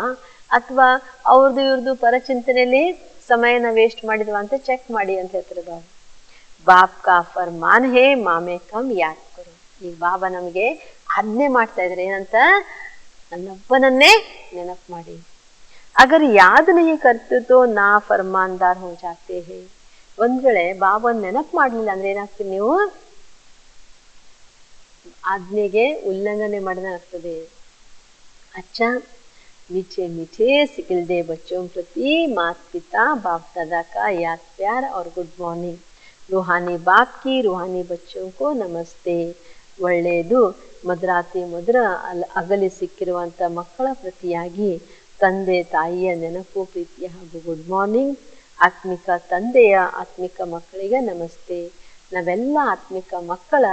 ಅಥವಾ ಅವ್ರದ್ದು ಇವ್ರದ್ದು ಪರಚಿಂತನೆಯಲ್ಲಿ ಸಮಯನ ವೇಸ್ಟ್ ಮಾಡಿದ್ವಾ ಅಂತ ಚೆಕ್ ಮಾಡಿ ಅಂತ ಹೇಳ್ತಾರೆ ಬಾಬಾ. ಬಾಪ್ ಕಾ ಫರ್ಮಾನ್ ಹೇ ಮಾಮೆ ಕಮ್ ಯಾದ್ ಕರು. ಈಗ ಬಾಬಾ ನಮಗೆ ಆಜ್ಞೆ ಮಾಡ್ತಾ ಇದ್ರೆ ಏನಂತ, ನನ್ನೊಬ್ಬನನ್ನೇ ನೆನಪು ಮಾಡಿ. ಅಗರ್ ಯಾದ್ ನಹಿ ಕರ್ತೆ ತೋ ನಾ ಫರ್ಮಾನ್ದಾರ್ ಹೋ ಜಾತೆ ಹೇ. ಒಂದ್ ವೇಳೆ ಬಾಬನ್ ನೆನಪು ಮಾಡ್ಲಿಲ್ಲ ಅಂದ್ರೆ ಏನಾಗ್ತೀರಿ ನೀವು, ಆಜ್ಞೆಗೆ ಉಲ್ಲಂಘನೆ ಮಾಡಿದಾಗ್ತದೆ. अच्छा, मीठे मीठे सिकिलदे बच्चों प्रति माता पिता बाप दादा का याद प्यार और गुड मॉर्निंग. रूहानी बाप की रूहानी बच्चों को नमस्ते. ಒಳ್ಳೆಯದು ಮಧುರಾತಿ ಮಧುರ ಅಗಲಿ ಸಿಕ್ಕಿರುವಂಥ ಮಕ್ಕಳ ಪ್ರತಿಯಾಗಿ ತಂದೆ ತಾಯಿಯ ನೆನಪು ಪ್ರೀತಿಯ ಹಾಗೂ ಗುಡ್ ಮಾರ್ನಿಂಗ್. ಆತ್ಮಿಕ ತಂದೆಯ ಆತ್ಮಿಕ ಮಕ್ಕಳಿಗೆ ನಮಸ್ತೆ. ನಾವೆಲ್ಲ ಆತ್ಮಿಕ ಮಕ್ಕಳ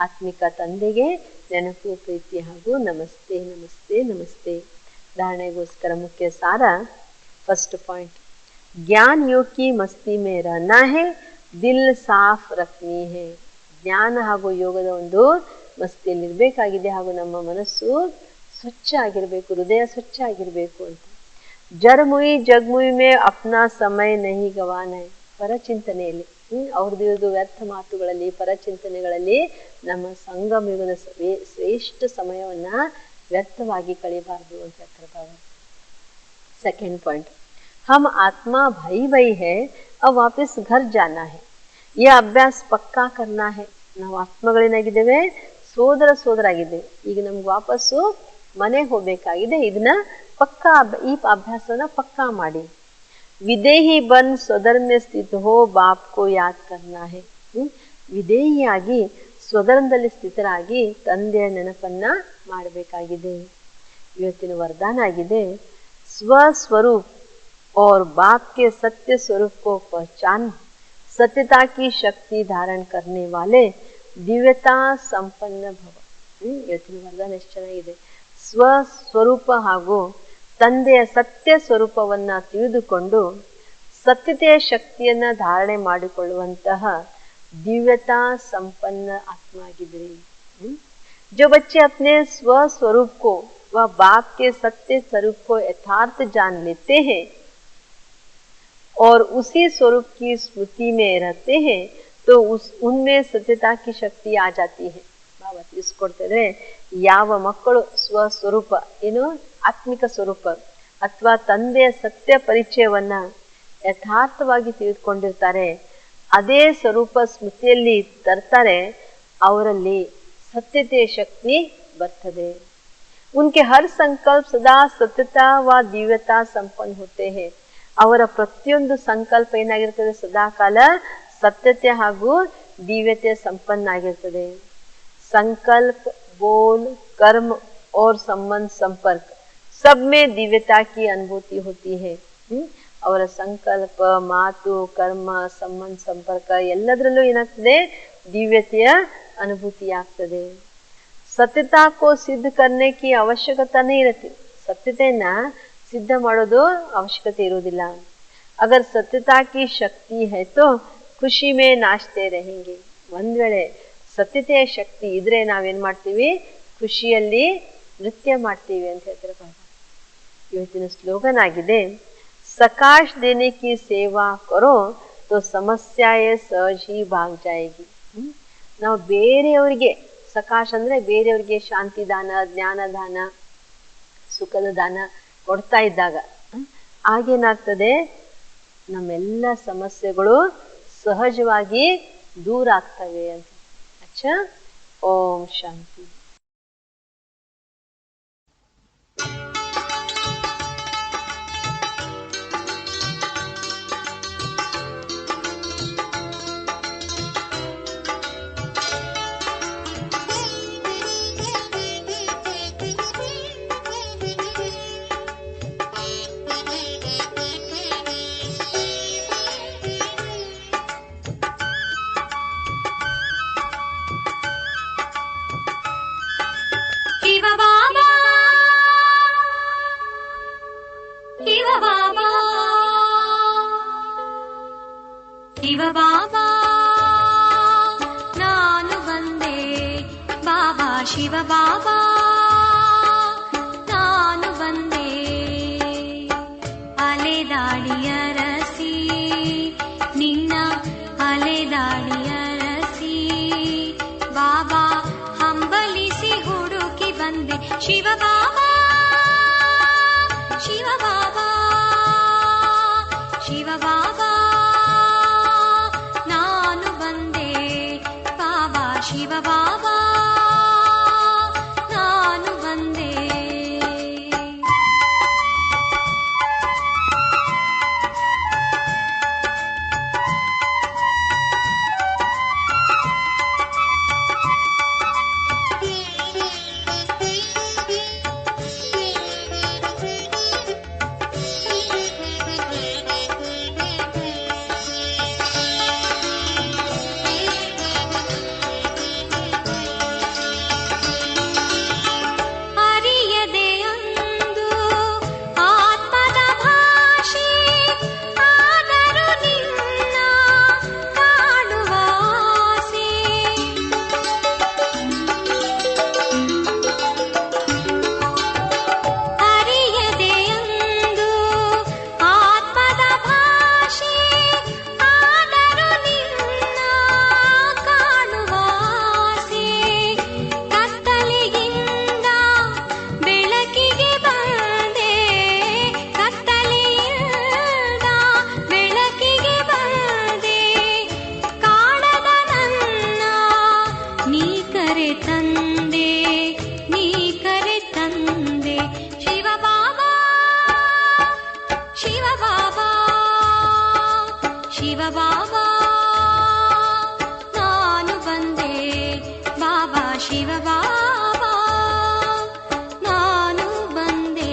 ಆತ್ಮಿಕ ತಂದೆಗೆ ನೆನಪು ಪ್ರೀತಿ ಹಾಗೂ ನಮಸ್ತೆ ನಮಸ್ತೆ ನಮಸ್ತೆ. ಧಾರಣೆಗೋಸ್ಕರ ಮುಖ್ಯ ಸಾರ. ಫಸ್ಟ್ ಪಾಯಿಂಟ್, ಜ್ಞಾನ ಯೋಗ ಕಿ ಮಸ್ತಿ ಮೇ ರಹನಾ ಹೈ, ದಿಲ್ ಸಾಫ್ ರಖನಿ ಹೈ. ಜ್ಞಾನ ಹಾಗೂ ಯೋಗದ ಒಂದು ಮಸ್ತಿಯಲ್ಲಿರಬೇಕಾಗಿದೆ ಹಾಗೂ ನಮ್ಮ ಮನಸ್ಸು ಸ್ವಚ್ಛ ಆಗಿರಬೇಕು, ಹೃದಯ ಸ್ವಚ್ಛ ಆಗಿರಬೇಕು ಅಂತ. ಜರಮುಯಿ ಜಗಮುಯಿ ಮೇ ಅಪ್ನಾ ಸಮಯ ನಹಿ ಗವಾನ ಹೈ. ಪರಚಿಂತನೆಯಲ್ಲಿ ಅವ್ರದ್ದು ಇವ್ರದ್ದು ವ್ಯರ್ಥ ಮಾತುಗಳಲ್ಲಿ ಪರಚಿಂತನೆಗಳಲ್ಲಿ ನಮ್ಮ ಸಂಗಮ ಯುಗದ ಶ್ರೇಷ್ಠ ಸಮಯವನ್ನ ವ್ಯರ್ಥವಾಗಿ ಕಳಿಬಾರ್ದು ಅಂತ ಹೇಳ್ತಾರೆ ಬಾಬಾ. ಸೆಕೆಂಡ್ ಪಾಯಿಂಟ್, हम आत्मा भाई भाई है और वापस घर जाना है. ಈ ಅಭ್ಯಾಸ ಪಕ್ಕಾ ಕರ್ನಾ ಹೈ. ನಾವು ಆತ್ಮಗಳೇನಾಗಿದ್ದೇವೆ, ಸೋದರ ಸೋದರಾಗಿದ್ದೇವೆ. ಈಗ ನಮ್ಗೆ ವಾಪಸ್ಸು ಮನೆಗೆ ಹೋಗ್ಬೇಕಾಗಿದೆ. ಇದನ್ನ ಪಕ್ಕಾ, ಈ ಅಭ್ಯಾಸನ ಪಕ್ಕಾ ಮಾಡಿ. ವಿದೇಹಿ ಬನ್ ಸ್ವಧರ್ಮ ಸ್ಥಿತ ಹೋ ಬಾಪ್ ಕೋ ಯಾದ್ ಕರ್ನಾ ಹೈ. ವಿದೇಹಿಯಾಗಿ ಸ್ವಧರ್ಮದಲ್ಲಿ ಸ್ಥಿತರಾಗಿ ತಂದೆಯ ನೆನಪನ್ನ ಮಾಡಬೇಕಾಗಿದೆ. ಇವತ್ತಿನ ವರದಾನ ಆಗಿದೆ, ಸ್ವಸ್ವರೂಪ್ और बाप के सत्य स्वरूप को पहचान, सत्यता की शक्ति धारण करने वाले दिव्यता संपन्न भव. ಇವತ್ತಿನ ವರದಾನ ಎಷ್ಟು ಚೆನ್ನಾಗಿದೆ. ಸ್ವಸ್ವರೂಪ ಹಾಗೂ ತಂದೆಯ ಸತ್ಯ ಸ್ವರೂಪವನ್ನ ತಿಳಿದುಕೊಂಡು ಸತ್ಯತೆಯ ಶಕ್ತಿಯನ್ನ ಧಾರಣೆ ಮಾಡಿಕೊಳ್ಳುವಂತಹ ದಿವ್ಯತಾ ಸಂಪನ್ನ ಆತ್ಮ ಆಗಿದ್ರಿ. जो बच्चे अपने स्वस्वरूप को व बाप के सत्य स्वरूप को यथार्थ जान लेते हैं और उसी स्वरूप की स्मृति में रहते हैं तो उनमें सत्यता की शक्ति आ जाती है. ಬಾಬಾ ತಿಳಿಸ್ಕೊಡ್ತಿದ್ರೆ, ಯಾವ ಮಕ್ಕಳು ಸ್ವಸ್ವರೂಪ ಏನು ಆತ್ಮಿಕ ಸ್ವರೂಪ ಅಥವಾ ತಂದೆಯ ಸತ್ಯ ಪರಿಚಯವನ್ನ ಯಥಾರ್ಥವಾಗಿ ತಿಳಿದುಕೊಂಡಿರ್ತಾರೆ, ಅದೇ ಸ್ವರೂಪ ಸ್ಮೃತಿಯಲ್ಲಿ ತರ್ತಾರೆ, ಅವರಲ್ಲಿ ಸತ್ಯತೆಯ ಶಕ್ತಿ ಬರ್ತದೆ. उनके हर संकल्प सदा सत्यता व दिव्यता संपन्न होते हैं. ಅವರ ಪ್ರತಿಯೊಂದು ಸಂಕಲ್ಪ ಏನಾಗಿರ್ತದೆ, ಸದಾಕಾಲ ಸತ್ಯತೆ ಹಾಗೂ ದಿವ್ಯತೆ ಸಂಪನ್ನ ಆಗಿರ್ತದೆ. संकल्प बोल कर्म और संबंध संपर्क सब में दिव्यता की अनुभूति होती है. ಅವರ ಸಂಕಲ್ಪ ಮಾತು ಕರ್ಮ ಸಂಬಂಧ ಸಂಪರ್ಕ ಎಲ್ಲದರಲ್ಲೂ ಏನಾಗ್ತದೆ, ದಿವ್ಯತೆಯ ಅನುಭೂತಿ ಆಗ್ತದೆ. ಸತ್ಯತಾ ಕೋ ಸಿದ್ಧ करने की आवश्यकता नहीं रहती. ಸತ್ಯತೆಯನ್ನ ಸಿದ್ಧ ಮಾಡೋದು ಅವಶ್ಯಕತೆ ಇರುವುದಿಲ್ಲ. अगर सत्यता की शक्ति है तो खुशी में नाचते रहेंगे. ಒಂದ್ ವೇಳೆ ಸತ್ಯತೆಯ ಶಕ್ತಿ ಇದ್ರೆ ನಾವೇನ್ ಮಾಡ್ತೀವಿ, ಖುಷಿಯಲ್ಲಿ ನೃತ್ಯ ಮಾಡ್ತೀವಿ ಅಂತ ಹೇಳ್ತಾರೆ ಬಾಬಾ. ಇವತ್ತಿನ ಸ್ಲೋಗನ್ ಆಗಿದೆ, ಸಕಾಶ್ ದೇನೆ ಕಿ ಸೇವಾ ಕರೋ ತೋ ಸಮಸ್ಯಾಯೇ ಸಹಜ ಹಿ ಭಾಗ್ ಜಾಯೇಗಿ. ನಾವು ಬೇರೆಯವರಿಗೆ ಸಕಾಶ್ ಅಂದ್ರೆ ಬೇರೆಯವರಿಗೆ ಶಾಂತಿ ದಾನ, ಜ್ಞಾನ ದಾನ, ಸುಖದ ದಾನ ಕೊಡ್ತಾ ಇದ್ದಾಗ ಆಗೇನಾಗ್ತದೆ, ನಮ್ಮೆಲ್ಲ ಸಮಸ್ಯೆಗಳು ಸಹಜವಾಗಿ ದೂರ ಆಗ್ತವೆ ಅಂತ. ಅಚ್ಚಾ, ಓಂ ಶಾಂತಿ. ಶಿವ ಬಾಬಾ ನಾ ಶಿವ ಬಾಬಾ ನಾನು ಬಂದೆ. ಅಲೆದಾಡಿಯರಸಿ ನಿನ್ನ ಅಲೆದಾಡಿಯರಸಿ ಬಾಬಾ ಹಂಬಲಿಸಿ ಹುಡುಕಿ ಬಂದೆ. ಶಿವ ಬಾಬಾ ಶಿವ ಬಾಬಾ ಶಿವ ಬಾಬಾ ನಾನು ಬಂದೆ. ಬಾಬಾ ಶಿವ ಬಾಬಾ ನಾನು ಬಂದೆ. ಶಿವ ಬಾಬಾ ನಾನು ಬಂದೆ. ಬಾಬಾ ಶಿವ ಬಾಬಾ ನಾನು ಬಂದೆ.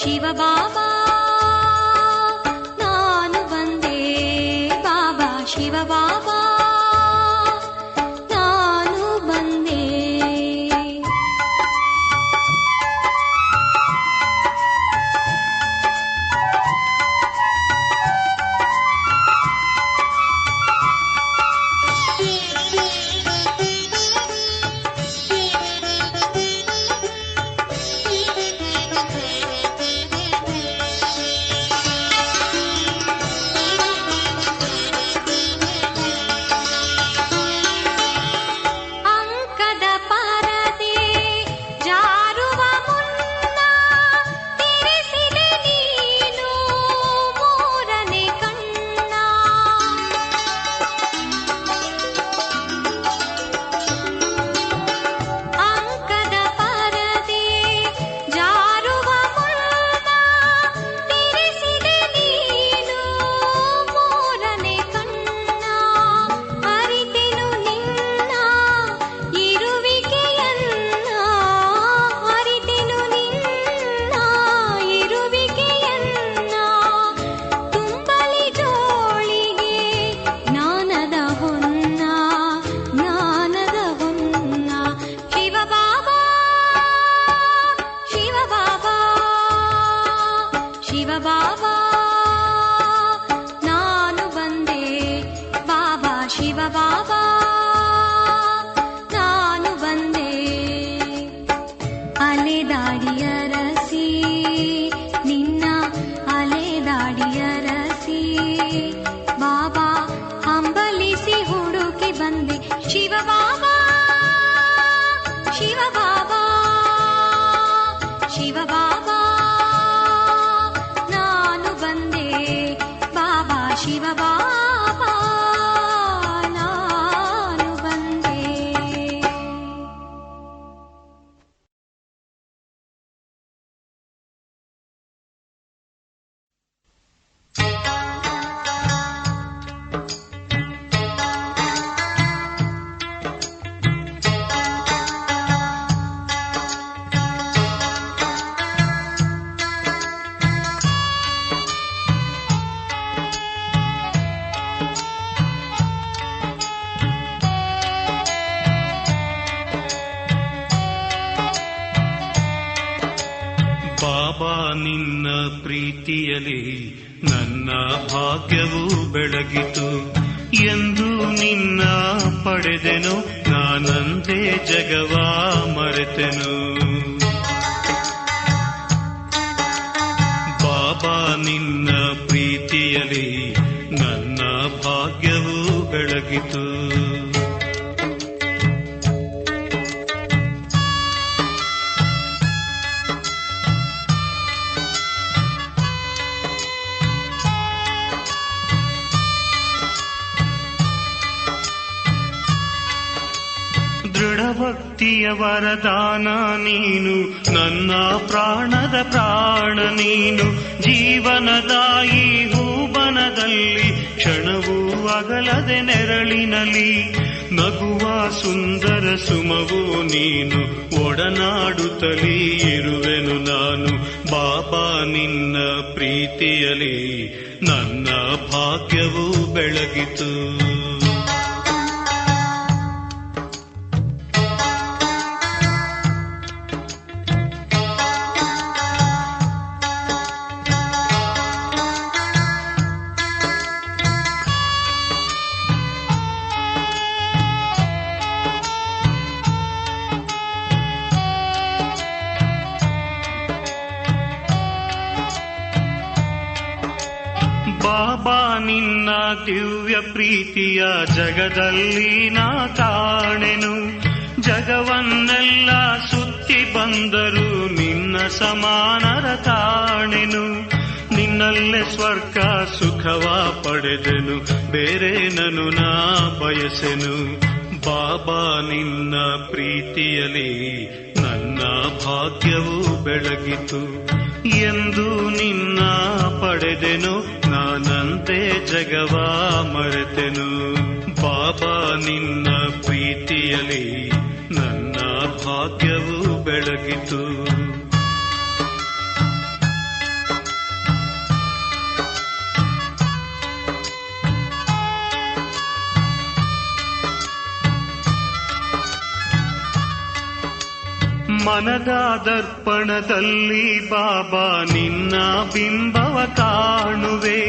ಶಿವ ಬಾಬಾ ನಾನು ಬಂದೆ. ಬಾಬಾ ಶಿವ ಬಾಬಾ ನಾನು ಬಂದೆ. ಶಿವ ಬಾಬಾ ನಾನು ಬಂದೆ. ಶಿವ ಬಾಬಾ ನಾನು ಬಂದೆ ಬಾಬಾ ಶಿವ ಬಾಬಾ ನಾನು ಬಂದೆ. ಬಾಬಾ ನಿನ್ನ ಪ್ರೀತಿಯಲಿ ನನ್ನ ಭಾಗ್ಯವು ಬೆಳಗಿತು ಎಂದು ನಿನ್ನ ಪಡೆದೆನು ನಾನಂದೇ ಜಗವ ಮರೆತೆನು. ಬಾಬಾ ನಿನ್ನ ಪ್ರೀತಿಯಲಿ ನನ್ನ ಭಾಗ್ಯವು ಬೆಳಗಿತು. ಭಕ್ತಿಯ ವರದಾನ ನೀನು ನನ್ನ ಪ್ರಾಣದ ಪ್ರಾಣ ನೀನು. ಜೀವನದಾಯಿ ಹೂಬನದಲ್ಲಿ ಕ್ಷಣವೂ ಅಗಲದೆ ನೆರಳಿನಲಿ ನಗುವ ಸುಂದರ ಸುಮವು ನೀನು. ಒಡನಾಡುತ್ತಲೇ ಇರುವೆನು ನಾನು ಬಾಬಾ ನಿನ್ನ ಪ್ರೀತಿಯಲಿ ನನ್ನ ಭಾಗ್ಯವು ಬೆಳಗಿತು. ಬಾಬಾ ನಿನ್ನ ದಿವ್ಯ ಪ್ರೀತಿಯ ಜಗದಲ್ಲಿ ನಾ ಕಾಣೆನು. ಜಗವನ್ನೆಲ್ಲ ಸುತ್ತಿ ಬಂದರು ನಿನ್ನ ಸಮಾನರ ಕಾಣೆನು. ನಿನ್ನಲ್ಲೇ ಸ್ವರ್ಗ ಸುಖವ ಪಡೆದೆನು ಬೇರೆ ನನು ನಾ ಬಯಸೆನು. ಬಾಬಾ ನಿನ್ನ ಪ್ರೀತಿಯಲಿ ನನ್ನ ಭಾಗ್ಯವು ಬೆಳಗಿತು ಎಂದು ನಿನ್ನ ಪಡೆದೆನು ನಾನಂತೆ ಜಗವ ಮರೆತೆನು. ಬಾಬಾ ನಿನ್ನ ಪ್ರೀತಿಯಲಿ ನನ್ನ ಭಾಗ್ಯವು ಬೆಳಗಿತು. ಮನದ ದರ್ಪಣದಲ್ಲಿ ಬಾಬಾ ನಿನ್ನ ಬಿಂಬವ ಕಾಣುವೆ.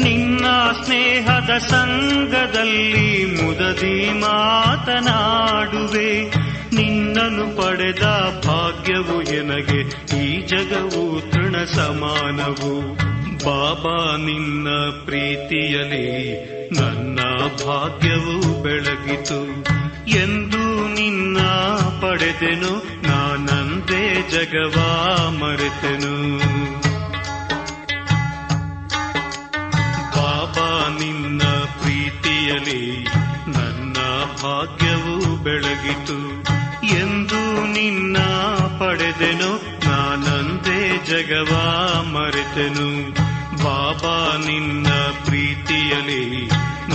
ನಿನ್ನ ಸ್ನೇಹದ ಸಂಗದಲ್ಲಿ ಮುದದಿ ಮಾತನಾಡುವೆ. ನಿನ್ನನ್ನು ಪಡೆದ ಭಾಗ್ಯವು ಎನಗೆ ಈ ಜಗವು ತೃಣ ಸಮಾನವು. ಬಾಬಾ ನಿನ್ನ ಪ್ರೀತಿಯಲಿ ನನ್ನ ಭಾಗ್ಯವು ಬೆಳಗಿತು ಎಂದು ನಿನ್ನ ಪಡೆದೆನು ನಾನಂದೇ ಜಗವ ಮರೆತೆನು. ಬಾಬಾ ನಿನ್ನ ಪ್ರೀತಿಯಲಿ ನನ್ನ ಭಾಗ್ಯವು ಬೆಳಗಿತು ಎಂದು ನಿನ್ನ ಪಡೆದೆನು ನಾನಂದೇ ಜಗವ ಮರೆತೆನು. ಬಾಬಾ ನಿನ್ನ ಪ್ರೀತಿಯಲಿ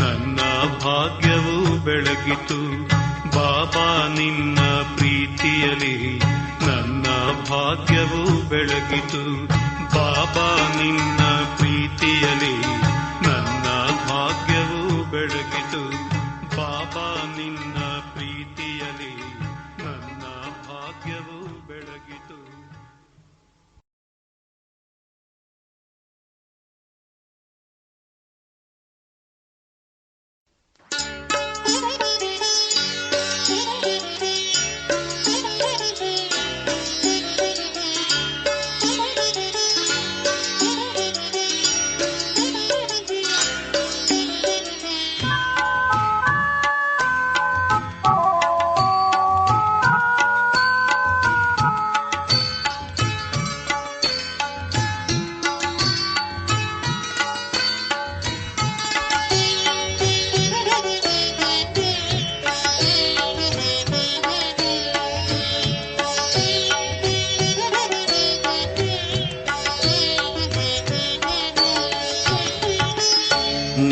ನನ್ನ ಭಾಗ್ಯವು ಬೆಳಗಿತು. ಬಾಬಾ ನಿನ್ನ ಪ್ರೀತಿಯಲಿ ನನ್ನ ಭಾಗ್ಯವು ಬೆಳಗಿತು. ಬಾಬಾ ನಿನ್ನ ಪ್ರೀತಿಯಲಿ ನನ್ನ ಭಾಗ್ಯವು ಬೆಳಗಿತು. ಬಾಬಾ ನಿನ್ನ ಪ್ರೀತಿಯಲಿ ನನ್ನ ಭಾಗ್ಯವು ಬೆಳಗಿತು.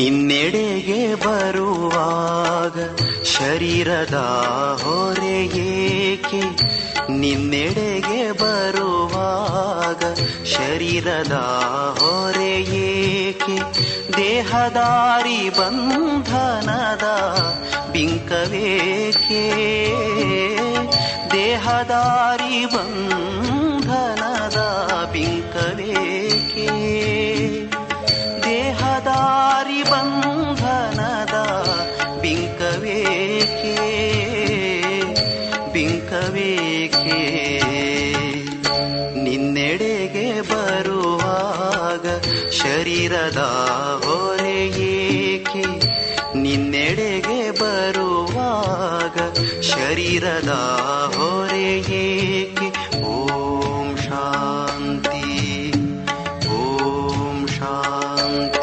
ನಿನ್ನೆಡೆಗೆ ಬರುವಾಗ ಶರೀರದ ಹೊರೆ ಏಕೆ? ನಿನ್ನೆಡೆಗೆ ಬರುವಾಗ ಶರೀರದ ಹೊರೆ ಏಕೆ? ದೇಹದಾರಿ ಬಂಧನದ ಬಿಂಕವೇಕೆ? ದೇಹದಾರಿ ಬಂಧನದ ಬಿಂಕವೇಕೆ? ದೇಹದಾರಿ ಬಂಧನದ ಬಿಂಕವೇಕೆ? ಬಿಂಕವೇಕೆ? ನಿನ್ನೆಡೆಗೆ ಬರುವಾಗ ಶರೀರದ ಹೊರೆ ಏಕೆ? ನಿನ್ನೆಡೆಗೆ ಬರುವಾಗ ಶರೀರದ ಹೊರೆ ಏಕೆ? ಓಂ ಶಾಂತಿ, ಓಂ ಶಾಂತಿ.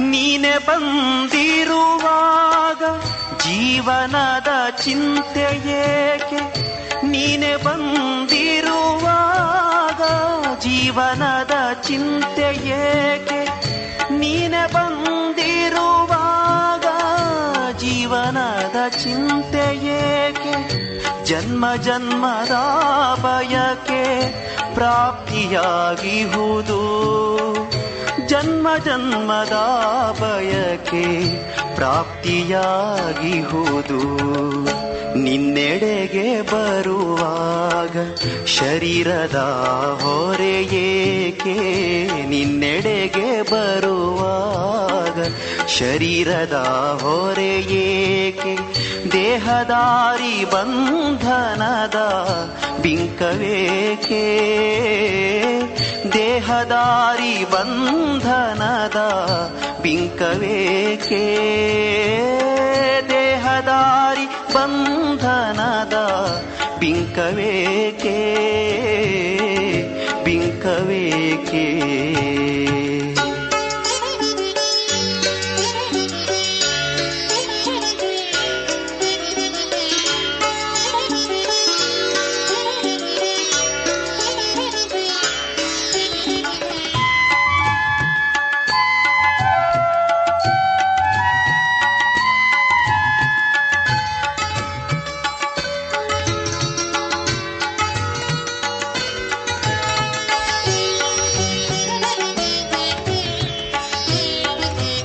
ನೀನೆ ಬಂದಿರುವಾಗ ಜೀವನದ ಚಿಂತೆ ಏಕೆ? ನೀನೆ ಬಂದಿರುವಾಗ ಜೀವನದ ಚಿಂತೆ ಏಕೆ? ನೀನೆ ಬಂದಿರುವಾಗ ಜೀವನದ ಚಿಂತೆ ಏಕೆ? ಜನ್ಮ ಜನ್ಮದ ಬಯಕೆ ಪ್ರಾಪ್ತಿಯಾಗಿಹುದು. ಜನ್ಮ ಜನ್ಮದ ಬಯಕೆ ಪ್ರಾಪ್ತಿಯಾಗಿಹುದು. ನಿನ್ನೆಡೆಗೆ ಬರುವಾಗ ಶರೀರದ ಹೊರೆ ಏಕೆ? ನಿನ್ನೆಡೆಗೆ ಬರುವಾಗ ಶರೀರದ ಹೊರೆ ಏಕೆ? ದೇಹದಾರಿ ಬಂಧನದ ಬಿಂಕವೇಕೆ? ದೇಹದಾರಿ ಬಂಧನದ ಬಿಂಕವೇಕೆ? ದೇಹದಾರಿ ಬಂಧನದ ಬಿಂಕವೇಕೆ? ಬಿಂಕವೇಕೆ?